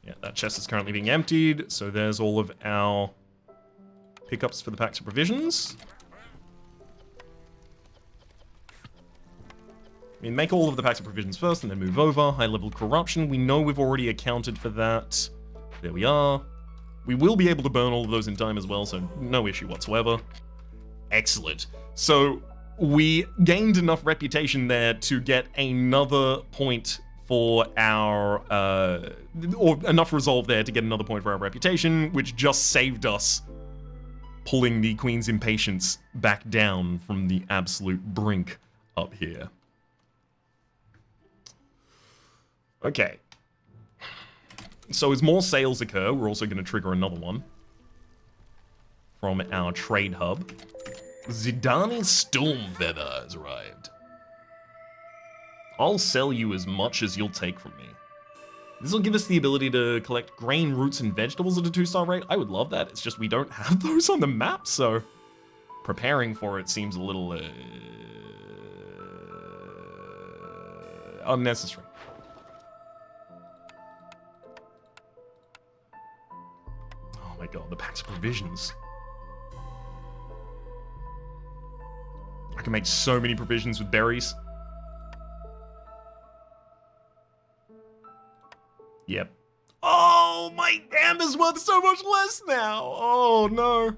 yeah, that chest is currently being emptied, so there's all of our pickups for the packs of provisions. I mean, make all of the packs of provisions first and then move over. High-level corruption, we know we've already accounted for that. There we are. We will be able to burn all of those in time as well, so no issue whatsoever. Excellent. So we gained enough reputation there to get another point for our, or enough resolve there to get another point for our reputation, which just saved us pulling the Queen's Impatience back down from the absolute brink up here. Okay. So as more sales occur, we're also going to trigger another one from our trade hub. Zidani Stormfeather has arrived. I'll sell you as much as you'll take from me. This will give us the ability to collect grain, roots, and vegetables at a 2-star rate. I would love that. It's just we don't have those on the map, so preparing for it seems a little unnecessary. Oh my god, the packs of provisions. I can make so many provisions with berries. Yep. Oh, my amber's worth so much less now. Oh, no.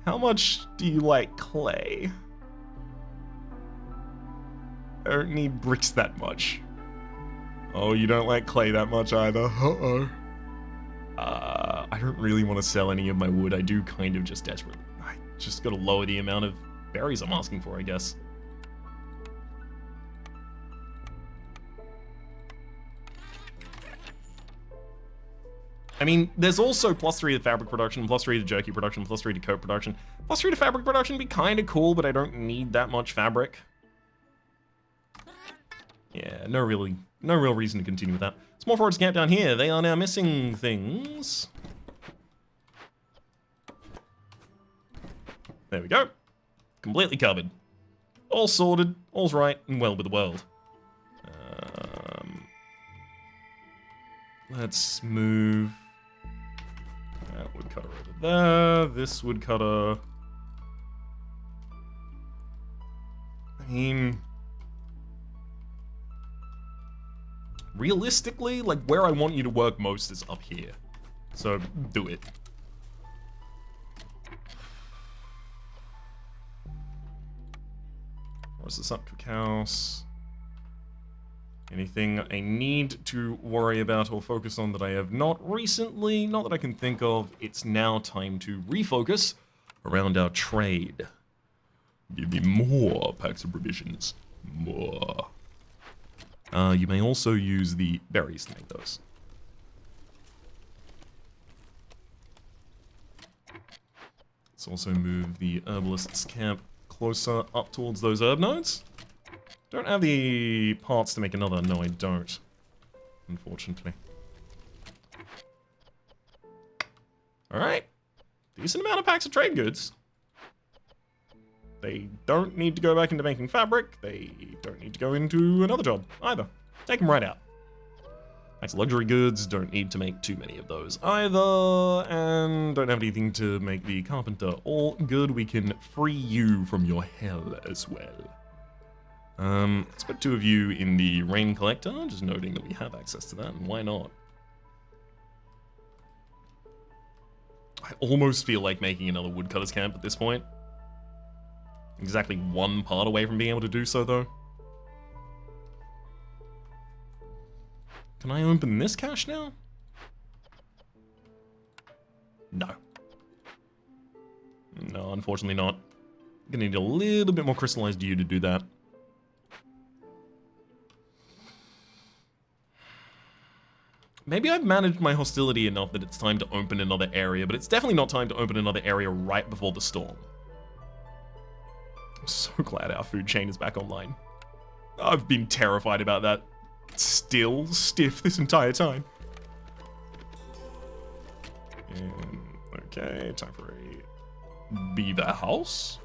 How much do you like clay? I don't need bricks that much. Oh, you don't like clay that much either. Uh-oh. I don't really want to sell any of my wood. I do kind of just desperately. I just gotta lower the amount of berries I'm asking for, I guess. I mean, there's also +3 to fabric production, +3 to jerky production, +3 to coat production. +3 to fabric production would be kind of cool, but I don't need that much fabric. Yeah, no real reason to continue with that. Small forage camp down here. They are now missing things. There we go. Completely covered. All sorted, all's right, and well with the world. Let's move that woodcutter over there. This woodcutter. I mean, realistically, like, where I want you to work most is up here. So, do it. Where's this up, cookhouse? Anything I need to worry about or focus on that I have not recently? Not that I can think of. It's now time to refocus around our trade. Give me more packs of provisions. More. You may also use the berries to make those. Let's also move the herbalist's camp closer up towards those herb nodes. Don't have the parts to make another. No, I don't. Unfortunately. Alright. Decent amount of packs of trade goods. They don't need to go back into making fabric. They don't need to go into another job either. Take them right out. Packs of luxury goods. Don't need to make too many of those either. And don't have anything to make the carpenter. All good. We can free you from your hell as well. Let's put 2 of you in the rain collector, just noting that we have access to that, and why not? I almost feel like making another woodcutter's camp at this point. Exactly 1 part away from being able to do so, though. Can I open this cache now? No. No, unfortunately not. I'm gonna need a little bit more crystallized yew to do that. Maybe I've managed my hostility enough that it's time to open another area, but it's definitely not time to open another area right before the storm. I'm so glad our food chain is back online. I've been terrified about that. Still stiff this entire time. Okay, time for a beaver house.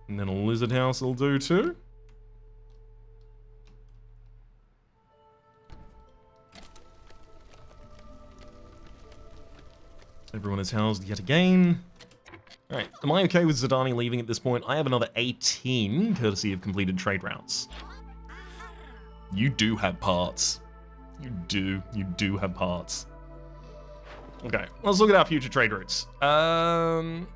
And then a lizard house will do too. Everyone is housed yet again. Alright, am I okay with Zidani leaving at this point? I have another 18, courtesy of completed trade routes. You do have parts. You do have parts. Okay, let's look at our future trade routes. Patch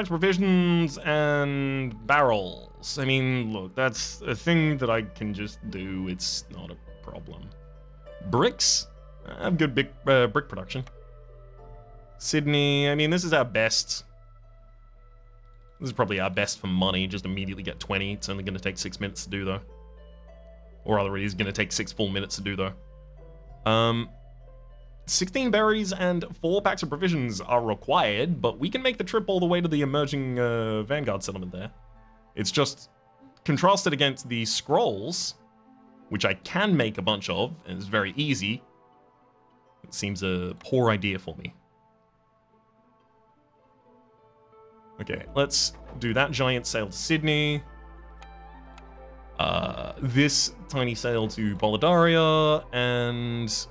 provisions and barrels. I mean, look, that's a thing that I can just do. It's not a problem. Bricks? I have good big brick production. Sydney, I mean, this is our best. This is probably our best for money. Just immediately get 20. It's only going to take 6 minutes to do, though. Or rather, it is going to take 6 full minutes to do, though. 16 berries and 4 packs of provisions are required, but we can make the trip all the way to the emerging Vanguard settlement there. It's just contrasted against the scrolls, which I can make a bunch of, and it's very easy. It seems a poor idea for me. Okay, let's do that giant sail to Sydney. This tiny sail to Bolidaria, and...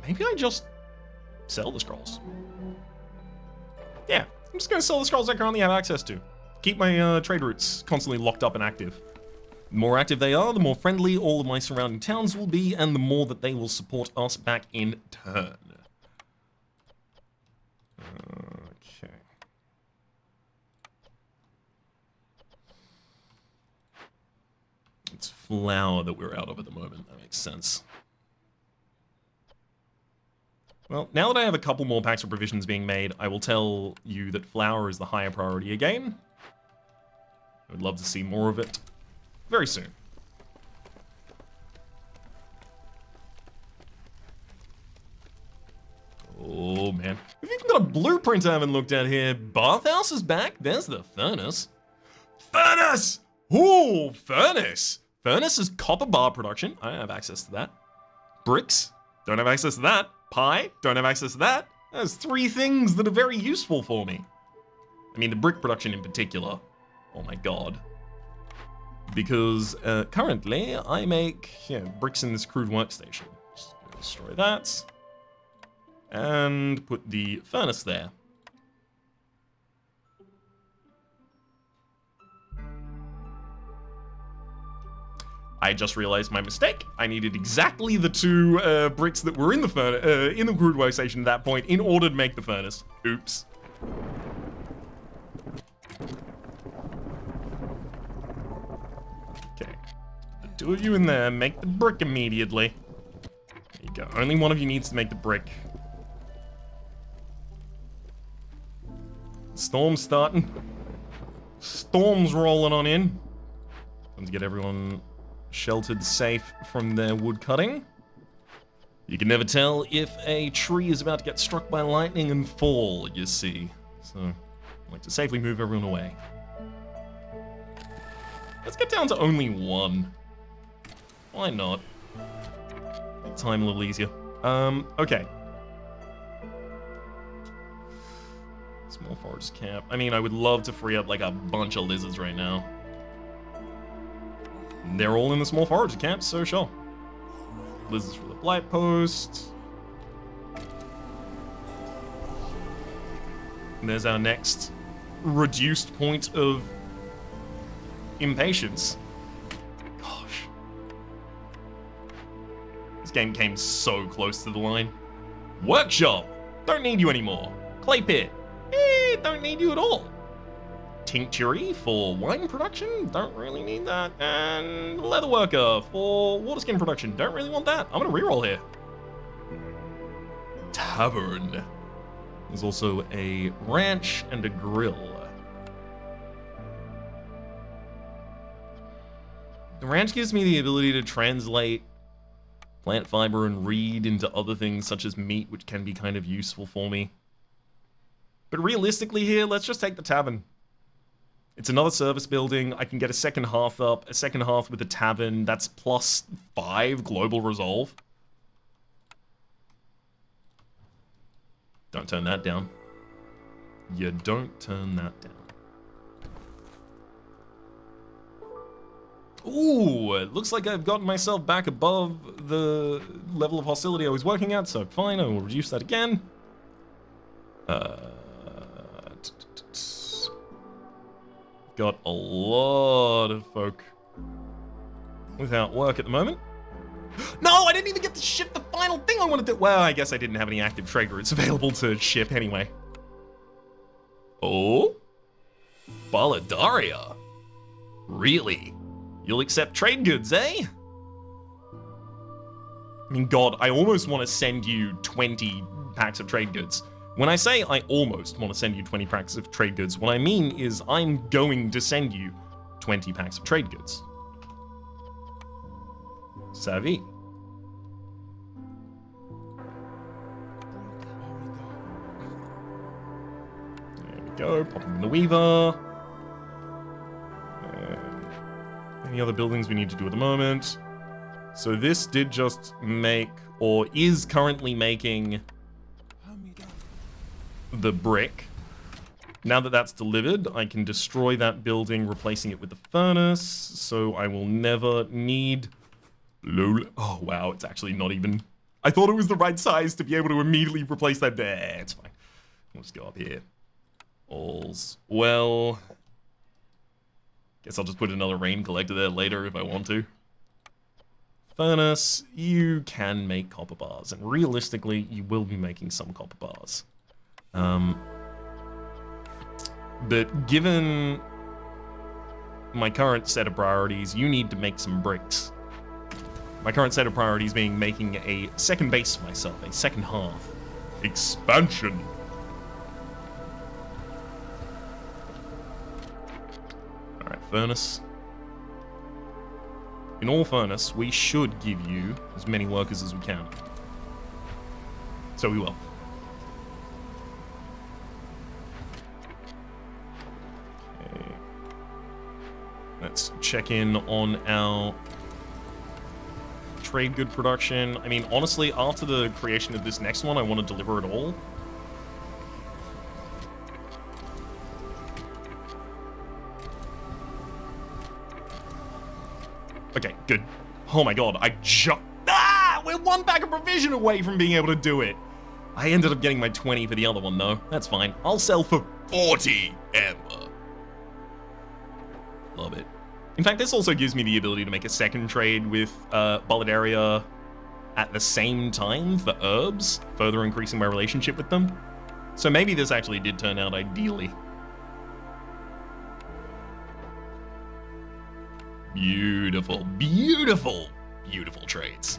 maybe I just sell the scrolls. Yeah, I'm just gonna sell the scrolls I currently have access to. Keep my trade routes constantly locked up and active. The more active they are, the more friendly all of my surrounding towns will be, and the more that they will support us back in turn. Okay. It's flour that we're out of at the moment. That makes sense. Well, now that I have a couple more packs of provisions being made, I will tell you that flour is the higher priority again. I would love to see more of it very soon. Oh, man. We've even got a blueprint I haven't looked at here. Bathhouse is back. There's the furnace. Furnace! Ooh, furnace! Furnace is copper bar production. I have access to that. Bricks? Don't have access to that. Pie? Don't have access to that. There's 3 things that are very useful for me. I mean, the brick production in particular. Oh my god. Because currently I make bricks in this crude workstation. Just destroy that. And put the furnace there. I just realized my mistake. I needed exactly the 2 bricks that were in the in the crude workstation at that point in order to make the furnace. Oops. Okay. The 2 of you in there, make the brick immediately. There you go. Only one of you needs to make the brick. Storm's starting. Storm's rolling on in. Time to get everyone sheltered safe from their wood cutting. You can never tell if a tree is about to get struck by lightning and fall, you see. So, I like to safely move everyone away. Let's get down to only 1. Why not? Make time a little easier. Okay. Small forest camp. I mean, I would love to free up like a bunch of lizards right now. They're all in the small forage camp, so sure. Lizards for the blight post. And there's our next reduced point of impatience. Gosh. This game came so close to the line. Workshop! Don't need you anymore. Clay pit. Don't need you at all. Tinctury for wine production, don't really need that. And leatherworker for water skin production, don't really want that. I'm gonna reroll here. Tavern. There's also a ranch and a grill. The ranch gives me the ability to translate plant fiber and reed into other things such as meat, which can be kind of useful for me. But realistically here, let's just take the tavern. It's another service building. I can get a second hearth up, a second hearth with a tavern. That's +5 global resolve. Don't turn that down. You don't turn that down. Ooh, it looks like I've gotten myself back above the level of hostility I was working at, so fine, I will reduce that again. Got a lot of folk without work at the moment. No, I didn't even get to ship the final thing I wanted to. Well, I guess I didn't have any active trade routes available to ship anyway. Oh? Baladaria? Really? You'll accept trade goods, eh? I mean, God, I almost want to send you 20 packs of trade goods. When I say I almost want to send you 20 packs of trade goods, what I mean is I'm going to send you 20 packs of trade goods. Savvy. There we go, pop them in the Weaver. Any other buildings we need to do at the moment? So this did just make, or is currently making, the brick. Now that that's delivered, I can destroy that building, replacing it with the furnace, so I will never need... Oh, wow, it's actually not even... I thought it was the right size to be able to immediately replace that. It's fine. We'll just go up here. All's well. Guess I'll just put another rain collector there later if I want to. Furnace, you can make copper bars, and realistically, you will be making some copper bars. But given my current set of priorities, you need to make some bricks. My current set of priorities being making a second base for myself, a second half. Expansion. Alright, furnace. In all fairness, we should give you as many workers as we can. So we will. Okay. Let's check in on our trade good production. I mean, honestly, after the creation of this next one, I want to deliver it all. Okay, good. Oh my god, we're one bag of provision away from being able to do it. I ended up getting my 20 for the other one, though. That's fine. I'll sell for 40 amber. Love it. In fact, this also gives me the ability to make a second trade with Bolidaria at the same time for herbs, further increasing my relationship with them. So maybe this actually did turn out ideally. Beautiful, beautiful, beautiful trades.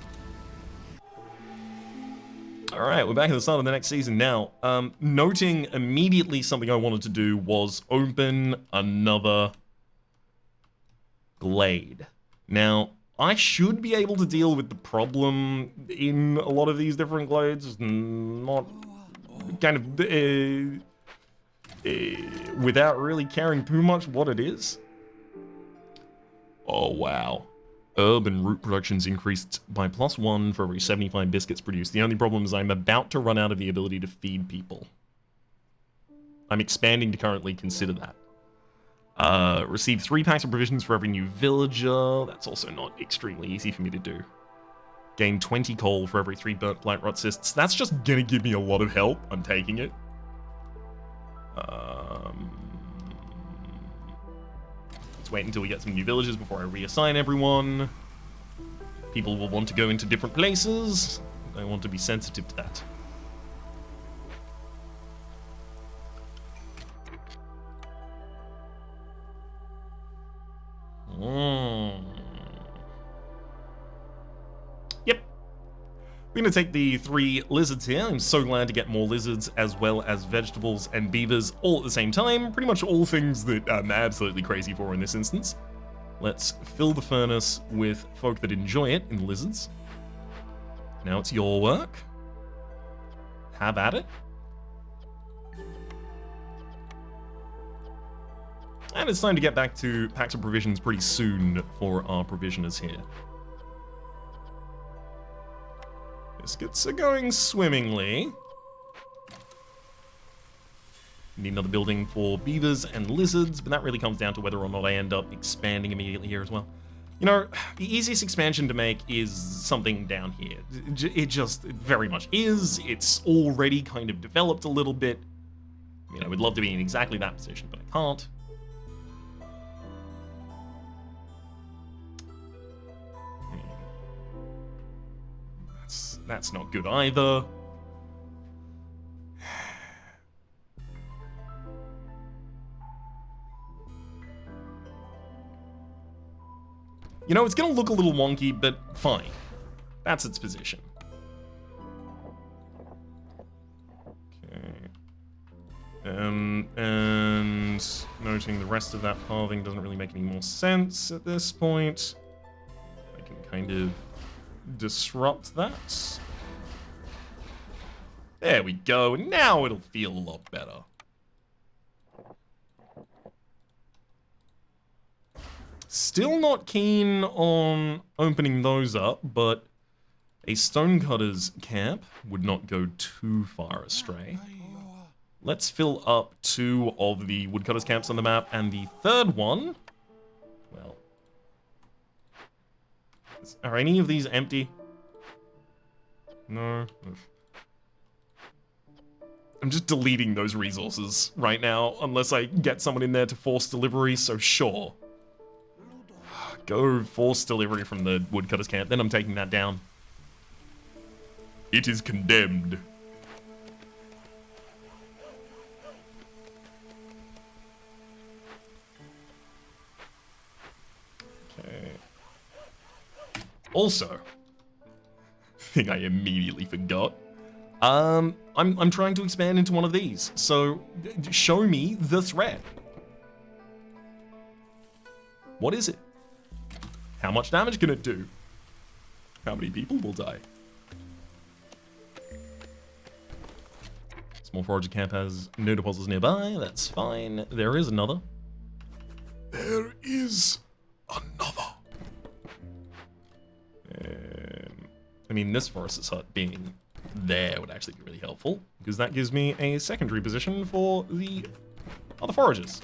All right, we're back at the start of the next season now. Noting immediately something I wanted to do was open another glade. Now, I should be able to deal with the problem in a lot of these different glades, not kind of without really caring too much what it is. Oh, wow. Herb and root production's increased by +1 for every 75 biscuits produced. The only problem is I'm about to run out of the ability to feed people. I'm expanding to currently consider that. Receive 3 packs of provisions for every new villager. That's also not extremely easy for me to do. Gain 20 coal for every 3 burnt blight rot cysts. That's just gonna give me a lot of help. I'm taking it. Let's wait until we get some new villagers before I reassign everyone. People will want to go into different places. I want to be sensitive to that. Yep. We're going to take the 3 lizards here. I'm so glad to get more lizards as well as vegetables and beavers all at the same time. Pretty much all things that I'm absolutely crazy for in this instance. Let's fill the furnace with folk that enjoy it in lizards. Now it's your work. Have at it. And it's time to get back to packs of provisions pretty soon for our provisioners here. Biscuits are going swimmingly. Need another building for beavers and lizards, but that really comes down to whether or not I end up expanding immediately here as well. You know, the easiest expansion to make is something down here. It just very much is. It's already kind of developed a little bit. I mean, I would love to be in exactly that position, but I can't. That's not good either. You know, it's going to look a little wonky, but fine. That's its position. Okay. And noting the rest of that halving doesn't really make any more sense at this point. I can kind of disrupt that. There we go. Now it'll feel a lot better. Still not keen on opening those up, but a stonecutter's camp would not go too far astray. Let's fill up 2 of the woodcutter's camps on the map, and the third one, well, are any of these empty? No. I'm just deleting those resources right now, unless I get someone in there to force delivery, so sure. Go force delivery from the woodcutter's camp, then I'm taking that down. It is condemned. Okay. Also, thing I immediately forgot. I'm trying to expand into one of these, so show me the threat. What is it? How much damage can it do? How many people will die? Small forager camp has no deposits nearby. That's fine. There is another. There is another. I mean, this forester's hut being there would actually be really helpful, because that gives me a secondary position for the other foragers.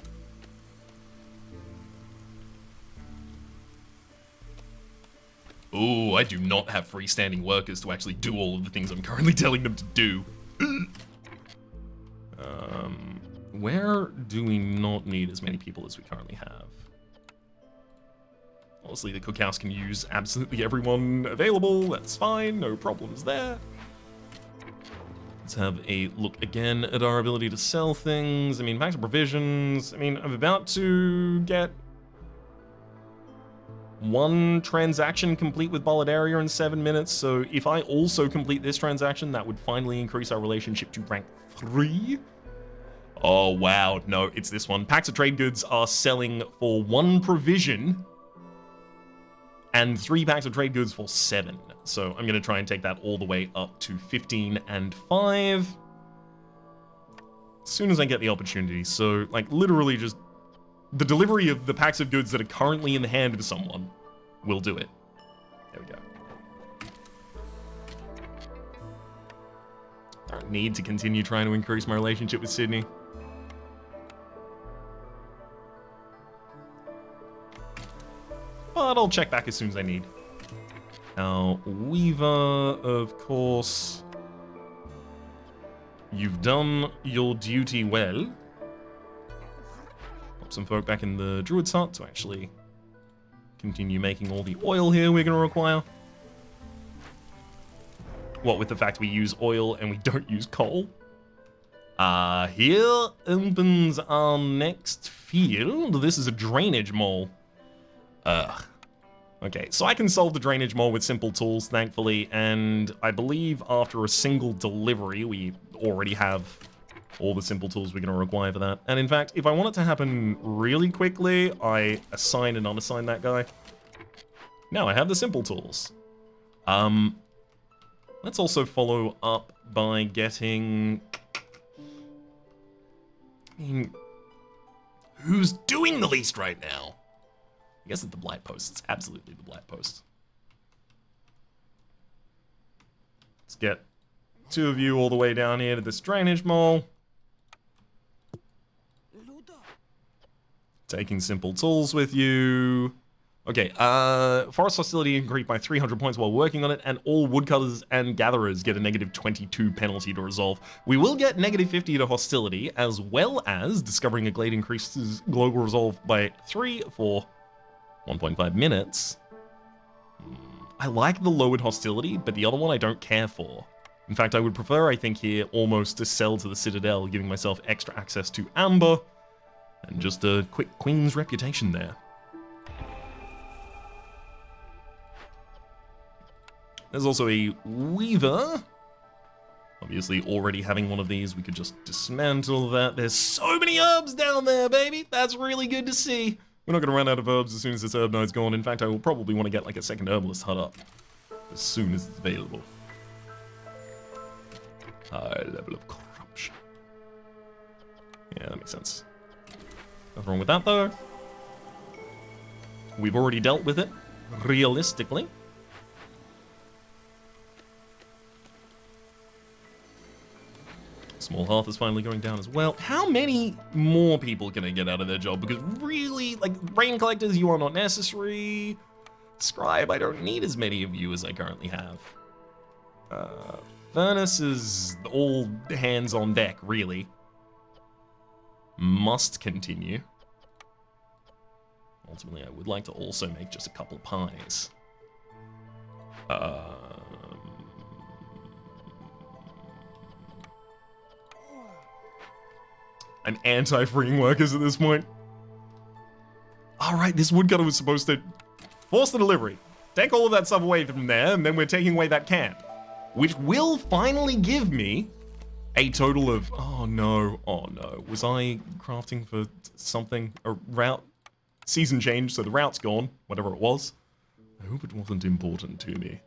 Ooh, I do not have freestanding workers to actually do all of the things I'm currently telling them to do. Where do we not need as many people as we currently have? Obviously, the cookhouse can use absolutely everyone available. That's fine, no problems there. Let's have a look again at our ability to sell things. I mean, back to provisions. I mean, I'm about to get one transaction complete with Bolidaria in 7 minutes, so if I also complete this transaction, that would finally increase our relationship to rank 3. Oh, wow. No, it's this one. Packs of trade goods are selling for 1 provision and 3 packs of trade goods for 7. So I'm going to try and take that all the way up to 15 and 5 as soon as I get the opportunity. So, like, literally just the delivery of the packs of goods that are currently in the hand of someone will do it. There we go. I don't need to continue trying to increase my relationship with Sydney. But I'll check back as soon as I need. Now, Weaver, of course. You've done your duty well. Pop some folk back in the Druid's hut to actually continue making all the oil here we're going to require. What with the fact we use oil and we don't use coal? Here opens our next field. This is a drainage mole. Okay, so I can solve the drainage mole with simple tools, thankfully, and I believe after a single delivery, we already have all the simple tools we're going to require for that. And in fact, if I want it to happen really quickly, I assign and unassign that guy. Now I have the simple tools. Let's also follow up by getting... I mean, who's doing the least right now? I guess it's the Blight Post. It's absolutely the Blight Post. Let's get 2 of you all the way down here to this drainage mole. Taking simple tools with you. Okay, forest hostility increased by 300 points while working on it, and all woodcutters and gatherers get a negative 22 penalty to resolve. We will get negative 50 to hostility, as well as discovering a glade increases global resolve by 3 for 1.5 minutes. I like the lowered hostility, but the other one I don't care for. In fact, I would prefer, I think here, almost to sell to the Citadel, giving myself extra access to Amber, and just a quick Queen's reputation there. There's also a Weaver. Obviously, already having one of these, we could just dismantle that. There's so many herbs down there, baby! That's really good to see. We're not going to run out of herbs as soon as this herb night's gone. In fact, I will probably want to get like a second herbalist hut up as soon as it's available. High level of corruption. Yeah, that makes sense. Nothing wrong with that, though. We've already dealt with it, realistically. Small hearth is finally going down as well. How many more people can I get out of their job? Because really, like, rain collectors, you are not necessary. Scribe, I don't need as many of you as I currently have. Furnace is all hands on deck, really. Must continue. Ultimately, I would like to also make just a couple pies. I'm anti-freeing workers at this point. Alright, this woodcutter was supposed to force the delivery. Take all of that stuff away from there, and then we're taking away that camp. Which will finally give me a total of... Oh no, was I crafting for something? A route? Season change, so the route's gone, whatever it was. I hope it wasn't important to me.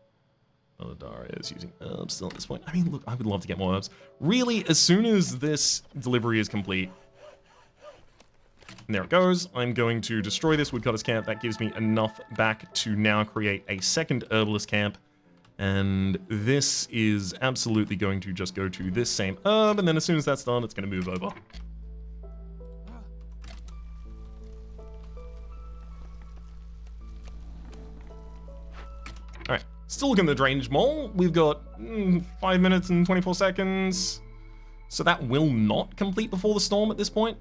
Daria is using herbs still at this point. I mean, look, I would love to get more herbs. Really, as soon as this delivery is complete, and there it goes, I'm going to destroy this woodcutter's camp. That gives me enough back to now create a second herbalist camp. And this is absolutely going to just go to this same herb, and then as soon as that's done, it's going to move over. Alright. Still looking at the drainage mole. We've got 5 minutes and 24 seconds. So that will not complete before the storm at this point.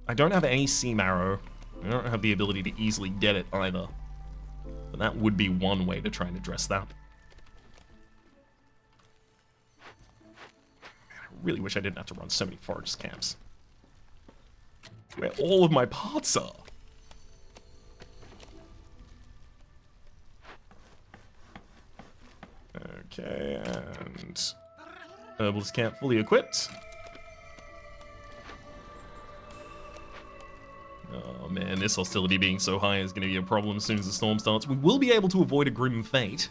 I don't have any sea marrow. I don't have the ability to easily get it either. that would be one way to try and address that. Man, I really wish I didn't have to run so many forage camps. Where all of my parts are. Okay, and herbalist camp fully equipped. Oh man, this hostility being so high is going to be a problem as soon as the storm starts. We will be able to avoid a grim fate,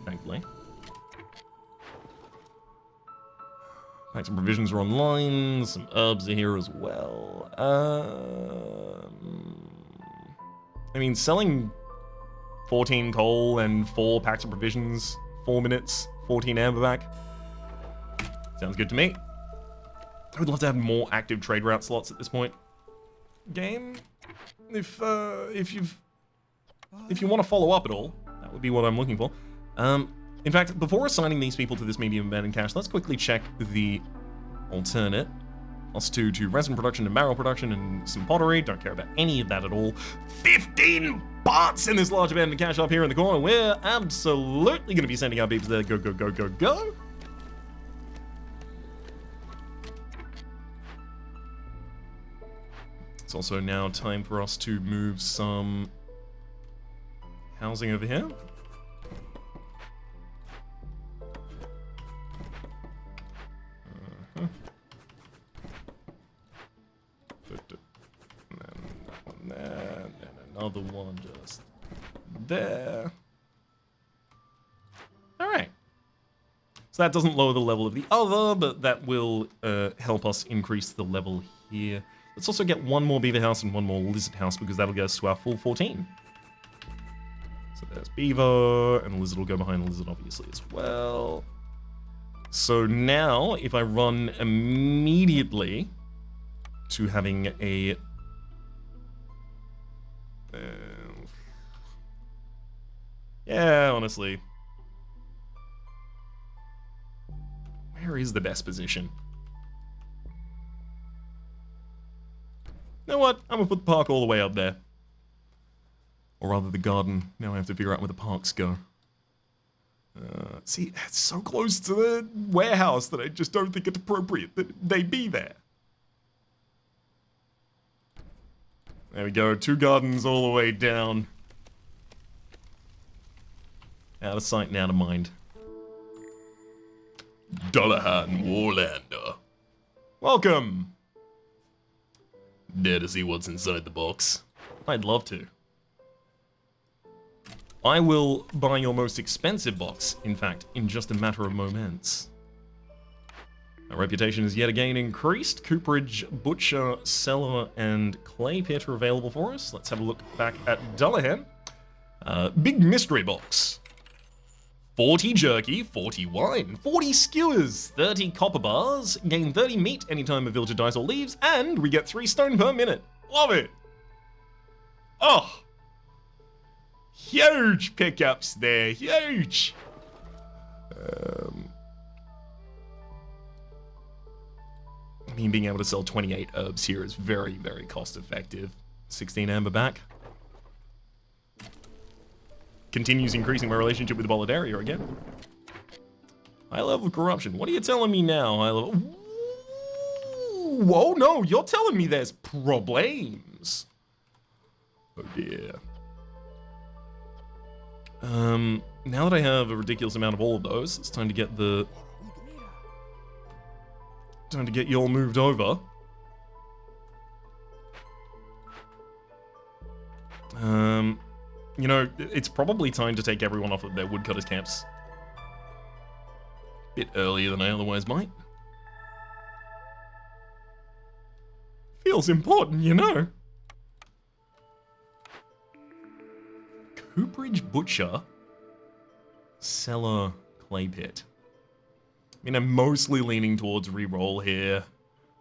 thankfully. Packs and provisions are online, some herbs are here as well. I mean, selling 14 coal and 4 packs of provisions, 4 minutes, 14 amber back. Sounds good to me. I would love to have more active trade route slots at this point. Game, if you want to follow up at all, that would be what I'm looking for. In fact, before assigning these people to this medium abandoned cache, let's quickly check the alternate. +2 to resin production and barrel production and some pottery. Don't care about any of that at all. 15 parts in this large abandoned cache up here in the corner. We're absolutely going to be sending our beeps there. Go, go, go, go, go. It's also now time for us to move some housing over here. And then that one there, and then another one just there. Alright. So that doesn't lower the level of the other, but that will help us increase the level here. Let's also get one more beaver house and one more lizard house because that'll get us to our full 14. So there's beaver, and lizard will go behind lizard obviously as well. So now, if I run immediately to having a... yeah, honestly. Where is the best position? You know what? I'm gonna put the park all the way up there. Or rather the garden. Now I have to figure out where the parks go. See, it's so close to the warehouse that I just don't think it's appropriate that they be there. There we go, 2 gardens all the way down. Out of sight and out of mind. Dullahan Warlander. Welcome! Dare to see what's inside the box? I'd love to. I will buy your most expensive box, in fact, in just a matter of moments. Our reputation is yet again increased. Cooperage, Butcher, Cellar, and Clay Pit are available for us. Let's have a look back at Dullahan. Big mystery box. 40 jerky, 40 wine, 40 skewers, 30 copper bars, gain 30 meat anytime a villager dies or leaves, and we get 3 stone per minute. Love it! Oh! Huge pickups there, huge! I mean, being able to sell 28 herbs here is very, very cost effective. 16 amber back. Continues increasing my relationship with the Bolidaria again. High level of corruption. What are you telling me now? High level... Whoa, no, you're telling me there's problems. Oh dear. Now that I have a ridiculous amount of all of those, it's time to get the... time to get you all moved over. You know, it's probably time to take everyone off of their woodcutters camps. Bit earlier than I otherwise might. Feels important, you know. Cooperage Butcher. Cellar Clay Pit. I mean, I'm mostly leaning towards reroll here.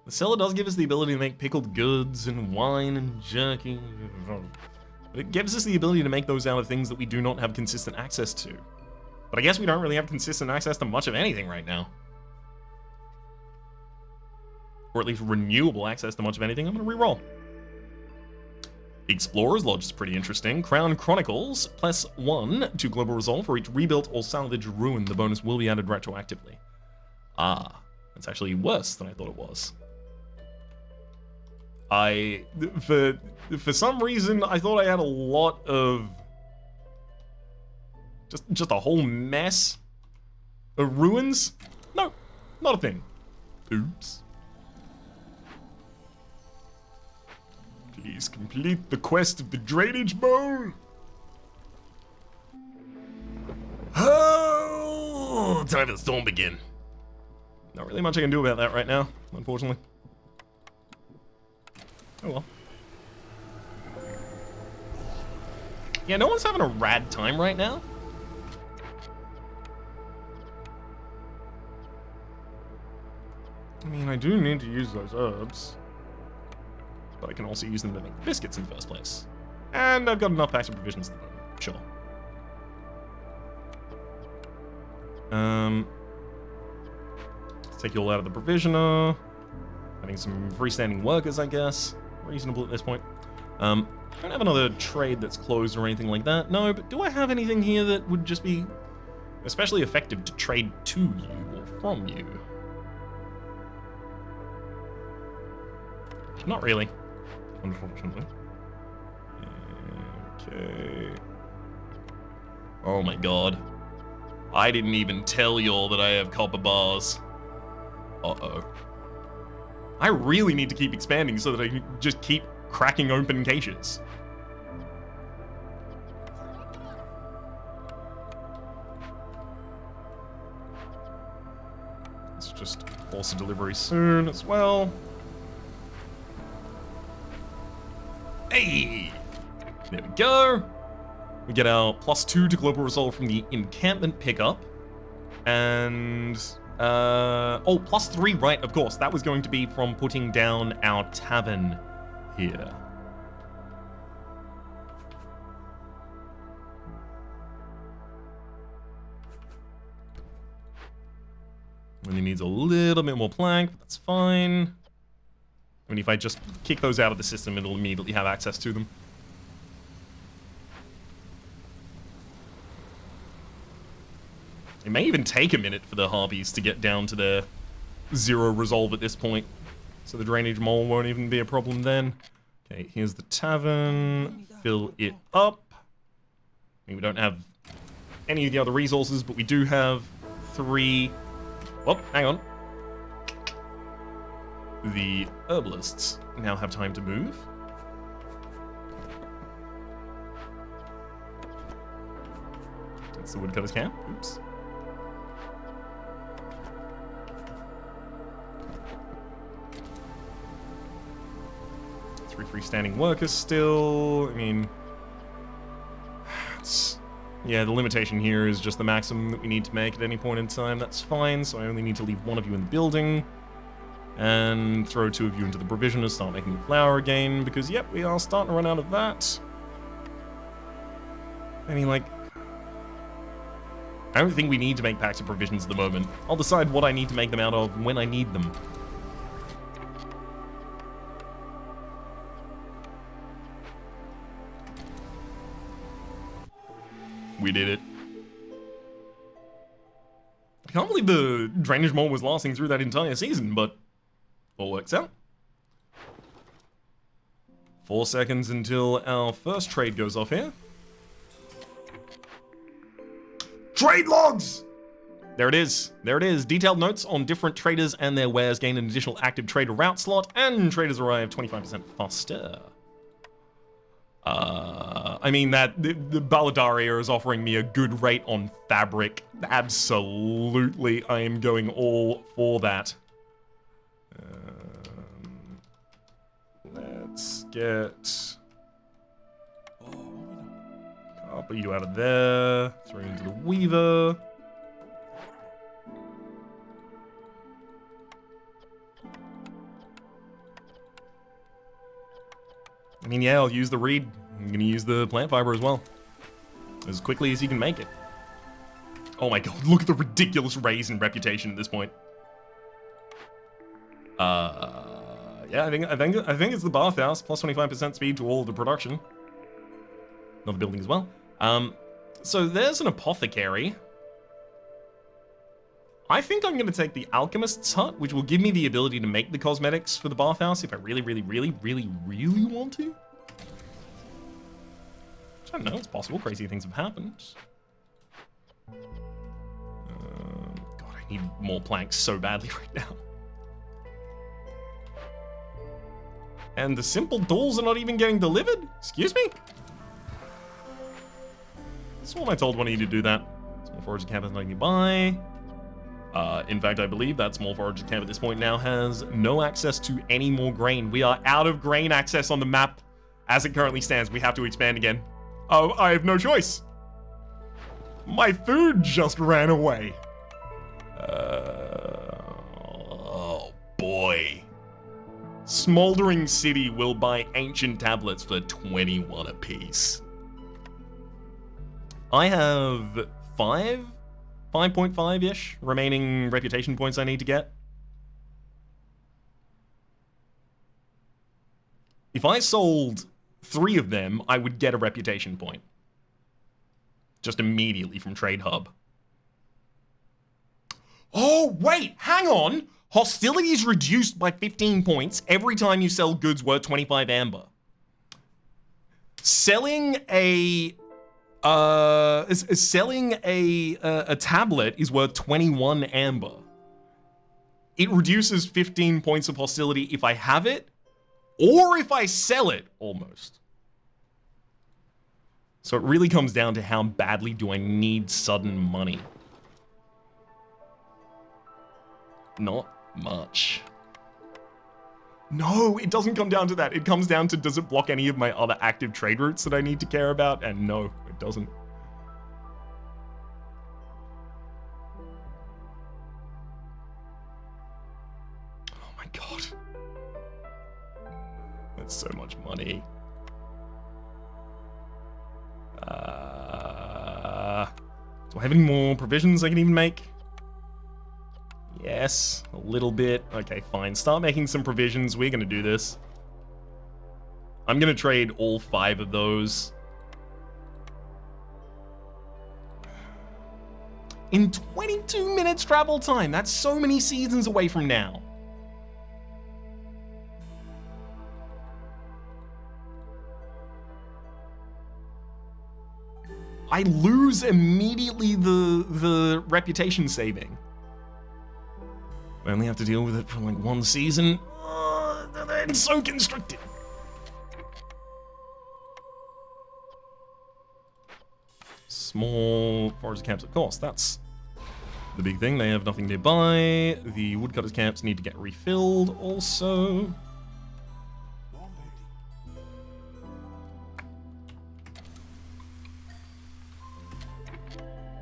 The cellar does give us the ability to make pickled goods and wine and jerky. But it gives us the ability to make those out of things that we do not have consistent access to. But I guess we don't really have consistent access to much of anything right now. Or at least renewable access to much of anything. I'm going to reroll. Explorer's Lodge is pretty interesting. Crown Chronicles, +1 to global resolve for each rebuilt or salvaged ruin. The bonus will be added retroactively. Ah, that's actually worse than I thought it was. For some reason, I thought I had a lot of just a whole mess of ruins. No, not a thing. Oops. Please complete the quest of the drainage bowl. Oh, time for the storm begin. Not really much I can do about that right now, unfortunately. Oh well. Yeah, no one's having a rad time right now. I mean, I do need to use those herbs. But I can also use them to make biscuits in the first place. And I've got enough packs of provisions at the moment. Sure. Let's take you all out of the provisioner. Having some freestanding workers, I guess. Reasonable at this point. I don't have another trade that's closed or anything like that. No, but do I have anything here that would just be especially effective to trade to you or from you? Not really, unfortunately. Okay. Oh my god. I didn't even tell y'all that I have copper bars. Uh-oh. I really need to keep expanding so that I can just keep cracking open caches. Let's just force a delivery soon as well. Hey! There we go. We get our +2 to global resolve from the encampment pickup. And, oh, +3, right, of course. That was going to be from putting down our tavern here. Only needs a little bit more plank, but that's fine. I mean, if I just kick those out of the system, it'll immediately have access to them. It may even take a minute for the harpies to get down to their 0 resolve at this point. So the drainage mole won't even be a problem then. Okay, here's the tavern. Fill it up. I mean, we don't have any of the other resources, but we do have 3... Oh, hang on. The herbalists now have time to move. That's the woodcutter's camp. Oops. Three freestanding workers still. I mean, yeah, the limitation here is just the maximum that we need to make at any point in time. That's fine, so I only need to leave 1 of you in the building. And throw 2 of you into the provision and start making flour again, because, yep, we are starting to run out of that. I mean, like, I don't think we need to make packs of provisions at the moment. I'll decide what I need to make them out of when I need them. We did it. I can't believe the drainage mole was lasting through that entire season, but all works out. 4 seconds until our first trade goes off here. Trade logs! There it is. There it is. Detailed notes on different traders and their wares gain an additional active trader route slot, and traders arrive 25% faster. I mean, that the Baladaria is offering me a good rate on fabric. Absolutely, I am going all for that. Let's get copper you out of there. Throw you into the Weaver. I mean, yeah, I'll use the reed. I'm gonna use the plant fiber as well. As quickly as you can make it. Oh my god, look at the ridiculous raise in reputation at this point. Yeah, I think it's the bathhouse, plus 25% speed to all of the production. Another building as well. So there's an apothecary. I think I'm gonna take the alchemist's hut, which will give me the ability to make the cosmetics for the bathhouse if I really want to. I don't know, it's possible. Crazy things have happened. God, I need more planks so badly right now. And the simple tools are not even getting delivered? Excuse me? This one I told one of you to do that. Small forage camp is not nearby. In fact, I believe that small forage camp at this point now has no access to any more grain. We are out of grain access on the map as it currently stands. We have to expand again. Oh, I have no choice. My food just ran away. Oh boy. Smoldering City will buy ancient tablets for 21 apiece. I have 5.5-ish remaining reputation points I need to get. If I sold 3 of them, I would get a reputation point. Just immediately from Trade Hub. Oh, wait, hang on! Hostility is reduced by 15 points every time you sell goods worth 25 amber. Selling a tablet is worth 21 amber. It reduces 15 points of hostility if I have it, or if I sell it, almost. So it really comes down to how badly do I need sudden money. Not much. No, it doesn't come down to that. It comes down to, does it block any of my other active trade routes that I need to care about? And no, it doesn't. Oh my god. That's so much money. Do I have any more provisions I can even make? Yes, a little bit. Okay, fine. Start making some provisions. We're gonna do this. I'm gonna trade all 5 of those. In 22 minutes travel time. That's so many seasons away from now. I lose immediately the reputation saving. I only have to deal with it for like 1 season. I'm so constricted. Small forest camps, of course. That's the big thing. They have nothing nearby. The woodcutters camps need to get refilled also.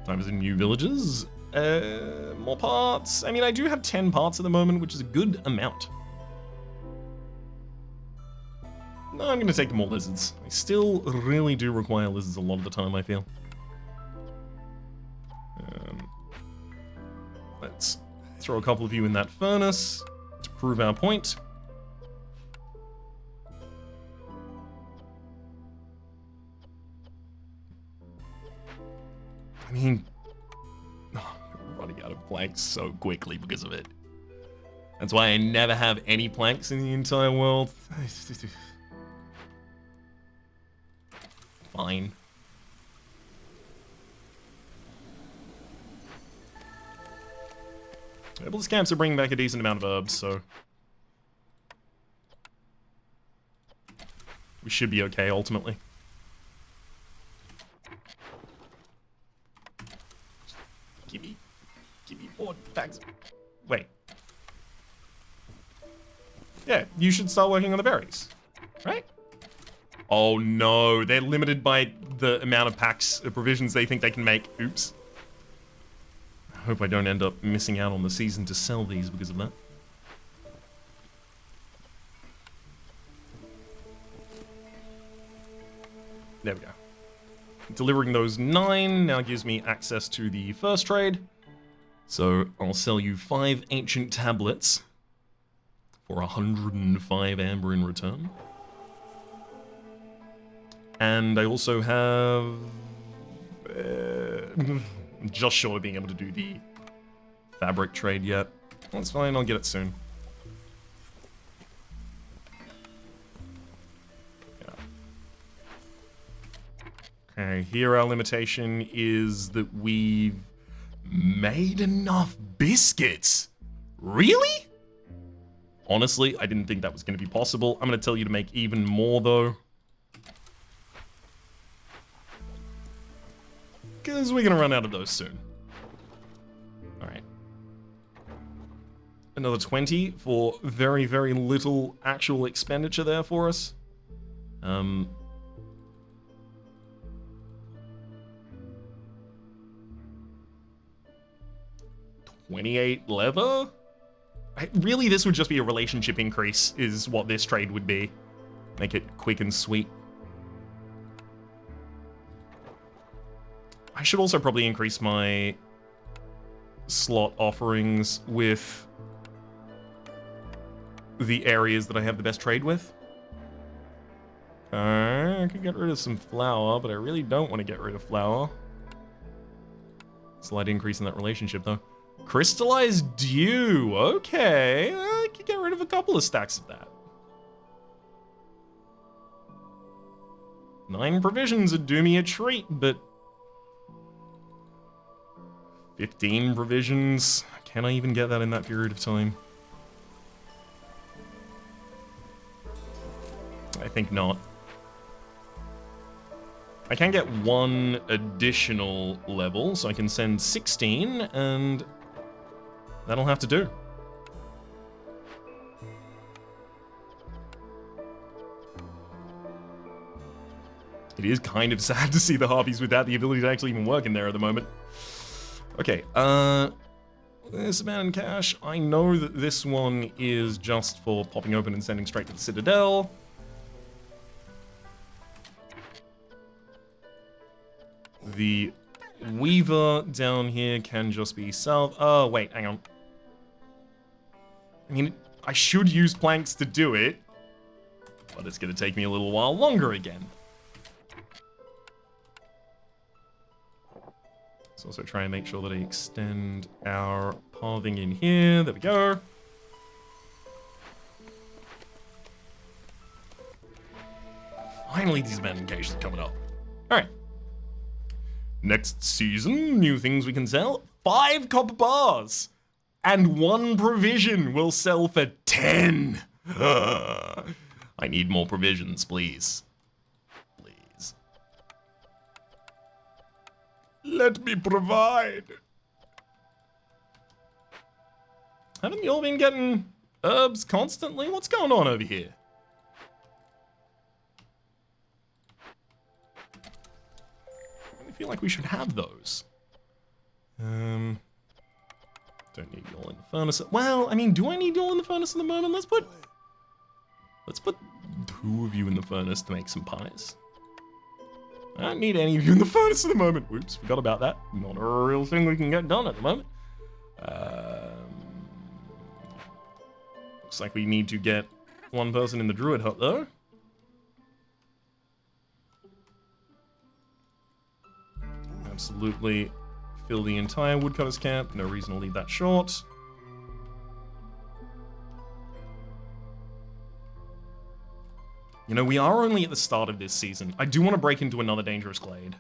Time for new villages. More parts. I mean, I do have 10 parts at the moment, which is a good amount. No, I'm going to take more lizards. I still really do require lizards a lot of the time, I feel. Let's throw a couple of you in that furnace to prove our point. I mean, I'm running out of planks so quickly because of it. That's why I never have any planks in the entire world. Fine. Herbalist camps are bringing back a decent amount of herbs, so we should be okay ultimately. Give me more bags. Wait. Yeah, you should start working on the berries, right? Oh no, they're limited by the amount of packs of provisions they think they can make. Oops. I hope I don't end up missing out on the season to sell these because of that. There we go. Delivering those 9 now gives me access to the first trade. So I'll sell you 5 ancient tablets for 105 amber in return. And I also have... just short of being able to do the fabric trade yet. That's fine, I'll get it soon. Yeah. Okay, here our limitation is that we've made enough biscuits. Really? Honestly, I didn't think that was going to be possible. I'm going to tell you to make even more, though. Because we're going to run out of those soon. Alright. Another 20 for very, very little actual expenditure there for us. 28 leather? Really, this would just be a relationship increase, is what this trade would be. Make it quick and sweet. I should also probably increase my slot offerings with the areas that I have the best trade with. I could get rid of some flour, but I really don't want to get rid of flour. Slight increase in that relationship, though. Crystallized dew. Okay, I could get rid of a couple of stacks of that. 9 provisions would do me a treat, but 15 provisions? Can I even get that in that period of time? I think not. I can get 1 additional level, so I can send 16, and that'll have to do. It is kind of sad to see the harpies without the ability to actually even work in there at the moment. Okay, this abandoned cache. I know that this one is just for popping open and sending straight to the Citadel. The Weaver down here can just be south. Oh, wait, hang on. I mean, I should use planks to do it, but it's going to take me a little while longer again. Let's also try and make sure that I extend our pathing in here. There we go. Finally, these abandoned caches are coming up. All right. Next season, new things we can sell. 5 copper bars. And 1 provision will sell for 10. I need more provisions, please. Please. Let me provide. Haven't you all been getting herbs constantly? What's going on over here? I feel like we should have those. Don't need you all in the furnace. Well, I mean, do I need you all in the furnace at the moment? Let's put 2 of you in the furnace to make some pies. I don't need any of you in the furnace at the moment. Whoops, forgot about that. Not a real thing we can get done at the moment. Looks like we need to get 1 person in the druid hut, though. Absolutely fill the entire woodcutter's camp. No reason to leave that short. You know, we are only at the start of this season. I do want to break into another dangerous glade.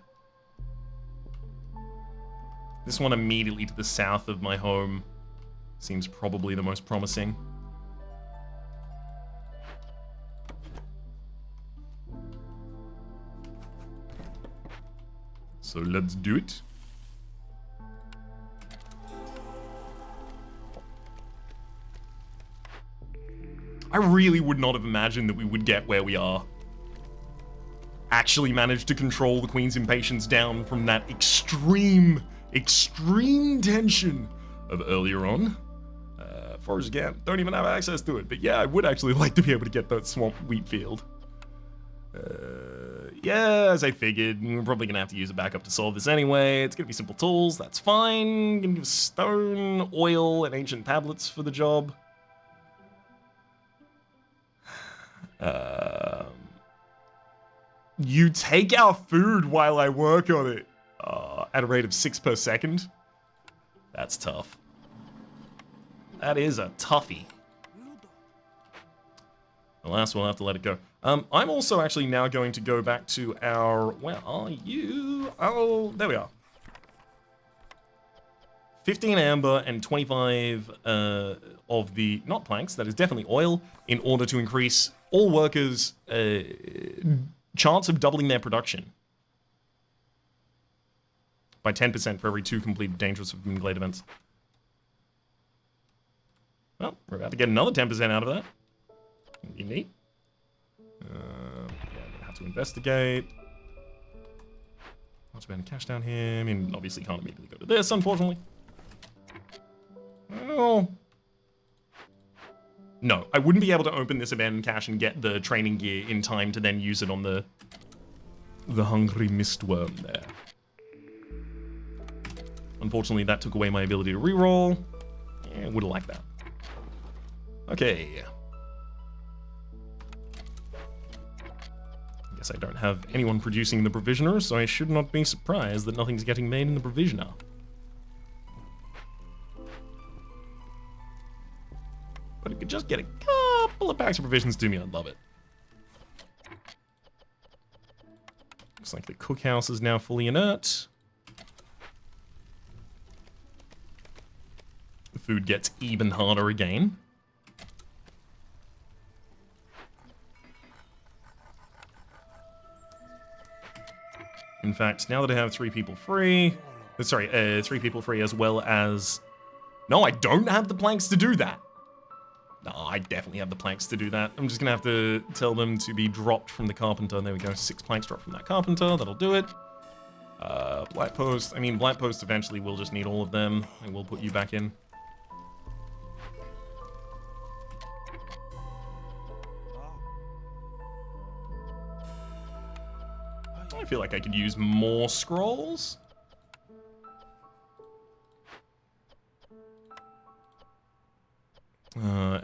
This one immediately to the south of my home seems probably the most promising. So let's do it. I really would not have imagined that we would get where we are. Actually managed to control the Queen's impatience down from that extreme tension of earlier on. Forest Camp, don't even have access to it, but yeah, I would actually like to be able to get that swamp wheat field. Yeah, as I figured, we're probably gonna have to use a backup to solve this anyway. It's gonna be simple tools, that's fine. Gonna use stone, oil, and ancient tablets for the job. You take our food while I work on it. At a rate of 6 per second. That's tough. That is a toughie. Alas, we'll have to let it go. I'm also actually now going to go back to our... Where are you? Oh, there we are. 15 amber and 25 of the... Not planks, that is definitely oil, in order to increase all workers' chance of doubling their production. By 10% for every 2 completed dangerous and glade events. Well, we're about to get another 10% out of that. You neat. Yeah, I'm gonna have to investigate. Not spending cash down here. I mean, obviously can't immediately go to this, unfortunately. Well, no, I wouldn't be able to open this abandoned cache and get the training gear in time to then use it on the hungry mistworm there. Unfortunately, that took away my ability to reroll. Yeah, would have liked that. Okay. I guess I don't have anyone producing the provisioner, so I should not be surprised that nothing's getting made in the provisioner. But if I could just get a couple of packs of provisions to me, I'd love it. Looks like the cookhouse is now fully inert. The food gets even harder again. In fact, now that I have 3 people free... Sorry, 3 people free as well as... No, I don't have the planks to do that. No, I definitely have the planks to do that. I'm just gonna have to tell them to be dropped from the carpenter. There we go, 6 planks dropped from that carpenter. That'll do it. Blight post. I mean, blight post eventually will just need all of them. I will put you back in. I feel like I could use more scrolls.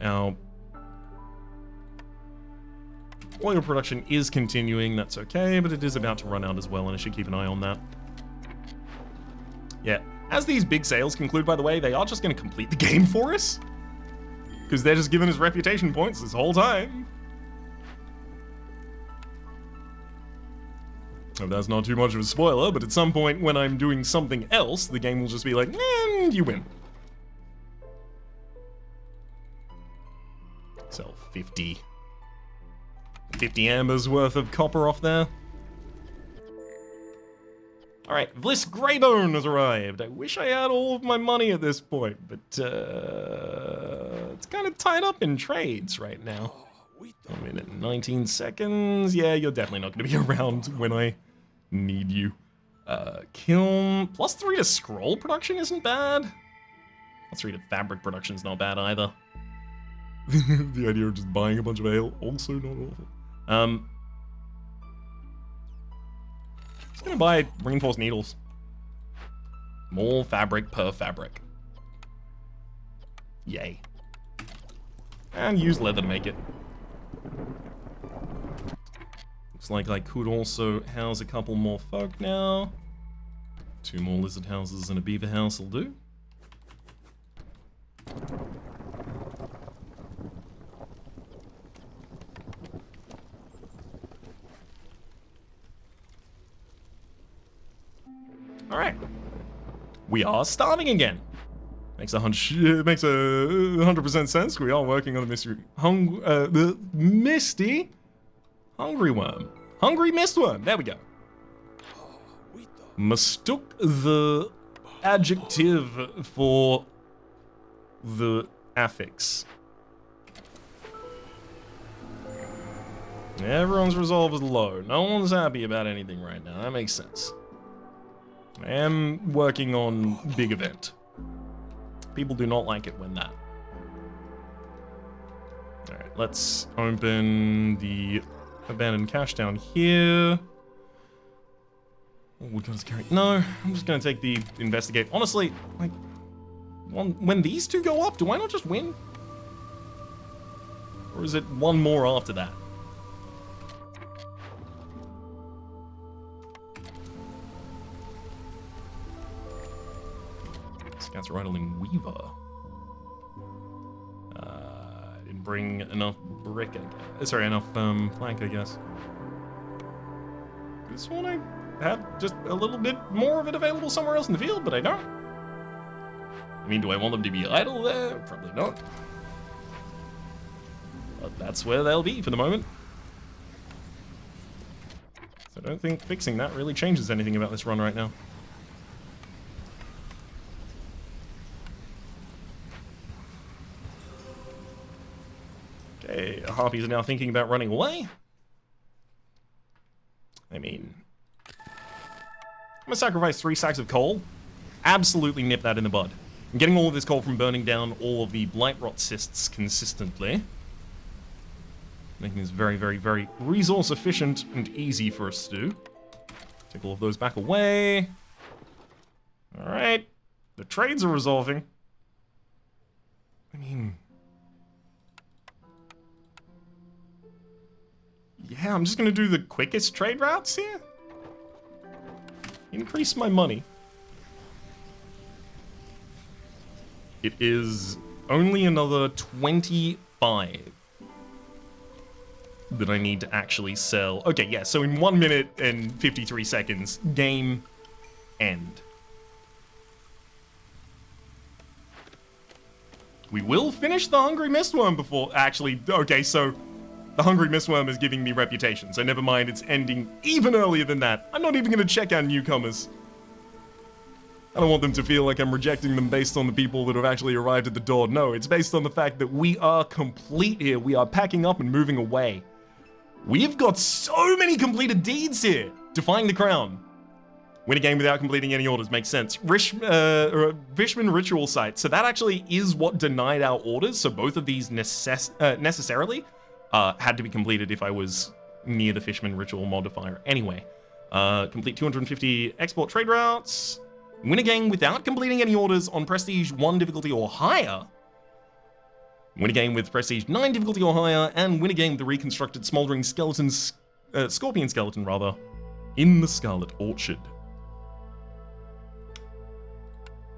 Our oil production is continuing, that's okay, but it is about to run out as well, and I should keep an eye on that. Yeah, as these big sales conclude, by the way, they are just going to complete the game for us. Because they're just giving us reputation points this whole time. Oh, that's not too much of a spoiler, but at some point when I'm doing something else, the game will just be like, and you win. Sell 50 ambers worth of copper off there. Alright, Bliss Greybone has arrived. I wish I had all of my money at this point, but it's kind of tied up in trades right now. I mean, in 19 seconds. Yeah, you're definitely not going to be around when I need you. Kiln. +3 to scroll production isn't bad. +3 to fabric production is not bad either. The idea of just buying a bunch of ale, also not awful. Just gonna buy reinforced needles. More fabric per fabric. Yay. And use leather to make it. Looks like I could also house a couple more folk now. 2 more lizard houses and a beaver house will do. Alright. We are starving again. Makes 100% sense. We are working on a mystery. The Misty Hungry Worm. Hungry Mistworm. There we go. Mistook the adjective for the affix. Everyone's resolve is low. No one's happy about anything right now. That makes sense. I am working on big event. People do not like it when that. Alright, let's open the abandoned cache down here. Oh, wood guns carry. No, I'm just gonna take the investigate. Honestly, like, when these two go up, do I not just win? Or is it one more after that? Scouts Rifle in Weaver. Didn't bring enough brick, enough plank, I guess. This one I had just a little bit more of it available somewhere else in the field, but I don't. I mean, do I want them to be idle there? Probably not. But that's where they'll be for the moment. So I don't think fixing that really changes anything about this run right now. Okay, Harpies are now thinking about running away. I mean, I'm gonna sacrifice 3 sacks of coal. Absolutely nip that in the bud. I'm getting all of this coal from burning down all of the blight rot cysts consistently. Making this very, very, very resource efficient and easy for us to do. Take all of those back away. Alright. The trades are resolving. I mean... yeah, I'm just gonna do the quickest trade routes here. Increase my money. It is only another 25 that I need to actually sell. Okay, yeah, so in 1 minute and 53 seconds, game end. We will finish the Hungry Mistworm before... actually, okay, so... the Hungry Mistworm is giving me reputation, so never mind, it's ending even earlier than that. I'm not even going to check out newcomers. I don't want them to feel like I'm rejecting them based on the people that have actually arrived at the door. No, it's based on the fact that we are complete here. We are packing up and moving away. We've got so many completed deeds here. Defying the crown. Win a game without completing any orders makes sense. Vishman Ritual Site. So that actually is what denied our orders. So both of these necessarily had to be completed if I was near the Fishman Ritual modifier. Anyway, complete 250 export trade routes. Win a game without completing any orders on Prestige 1 difficulty or higher. Win a game with Prestige 9 difficulty or higher, and win a game with the reconstructed Smoldering Skeletons, Scorpion Skeleton rather, in the Scarlet Orchard.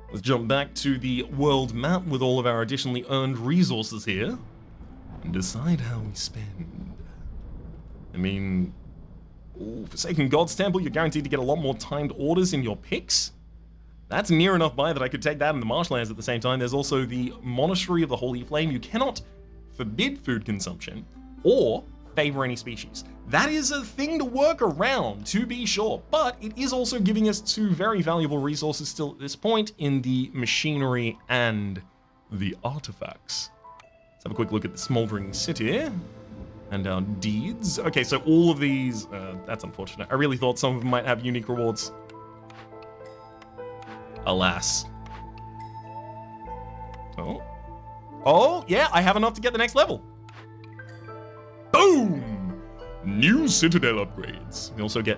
Let's jump back to the world map with all of our additionally earned resources here, and decide how we spend. I mean, Forsaken God's Temple, you're guaranteed to get a lot more timed orders in your picks. That's near enough by that I could take that in the marshlands at the same time. There's also the Monastery of the Holy Flame. You cannot forbid food consumption or favor any species. That is a thing to work around, to be sure, but it is also giving us 2 very valuable resources still at this point in the machinery and the artifacts. Let's have a quick look at the Smoldering City and our deeds. Okay, so all of these, that's unfortunate. I really thought some of them might have unique rewards. Alas. Oh, yeah, I have enough to get the next level. Boom! New Citadel upgrades. We also get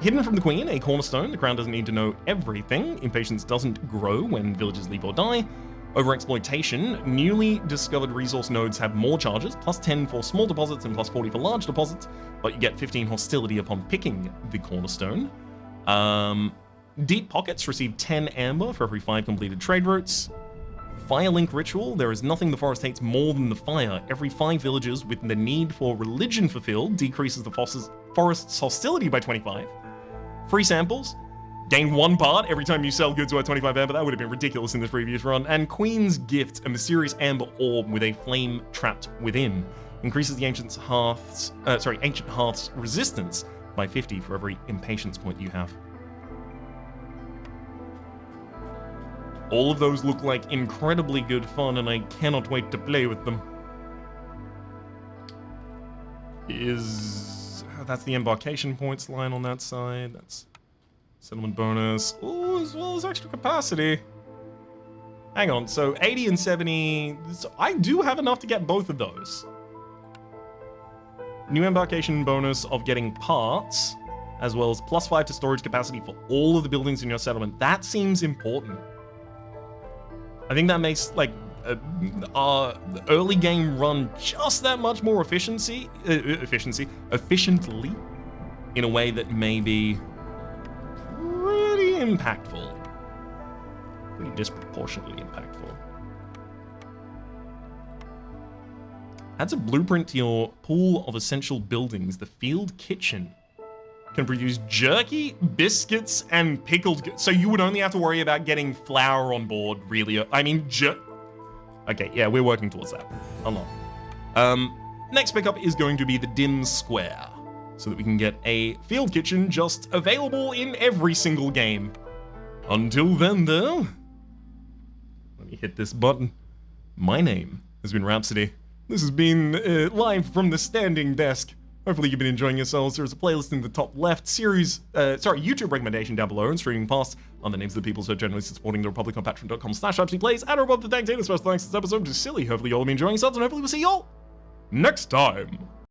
Hidden from the Queen, a cornerstone. The crown doesn't need to know everything. Impatience doesn't grow when villagers leave or die. Overexploitation. Newly discovered resource nodes have more charges, plus 10 for small deposits and plus 40 for large deposits, but you get 15 hostility upon picking the cornerstone. Deep Pockets receive 10 amber for every 5 completed trade routes. Firelink Ritual, there is nothing the forest hates more than the fire. Every 5 villagers with the need for religion fulfilled decreases the forest's hostility by 25. Free samples, gain 1 part every time you sell goods worth 25 amber. That would have been ridiculous in this previous run. And Queen's Gift, a mysterious amber orb with a flame trapped within. Increases the Ancient Hearth's resistance by 50 for every impatience point you have. All of those look like incredibly good fun, and I cannot wait to play with them. That's the embarkation points line on that side. That's settlement bonus. Oh, as well as extra capacity. Hang on, so 80 and 70. So I do have enough to get both of those. New embarkation bonus of getting parts, as well as plus 5 to storage capacity for all of the buildings in your settlement. That seems important. I think that makes, like, our early game run just that much more efficiently, in a way that may be pretty impactful. pretty disproportionately impactful. Adds a blueprint to your pool of essential buildings. The field kitchen can produce jerky, biscuits, and pickled. So you would only have to worry about getting flour on board, really. I mean, okay, yeah, we're working towards that a lot. Next pickup is going to be the dim square, so that we can get a field kitchen just available in every single game. Until then, though, let me hit this button. My name has been Rhapsody. This has been live from the standing desk. Hopefully you've been enjoying yourselves. There's a playlist in the top left, YouTube recommendation down below, and streaming past on the names of the people so generously supporting the Republic on patreon.com/RhapsodyPlays. And above the thanks, special thanks to this episode to Silly. Hopefully you all have been enjoying yourselves, and hopefully we'll see you all next time.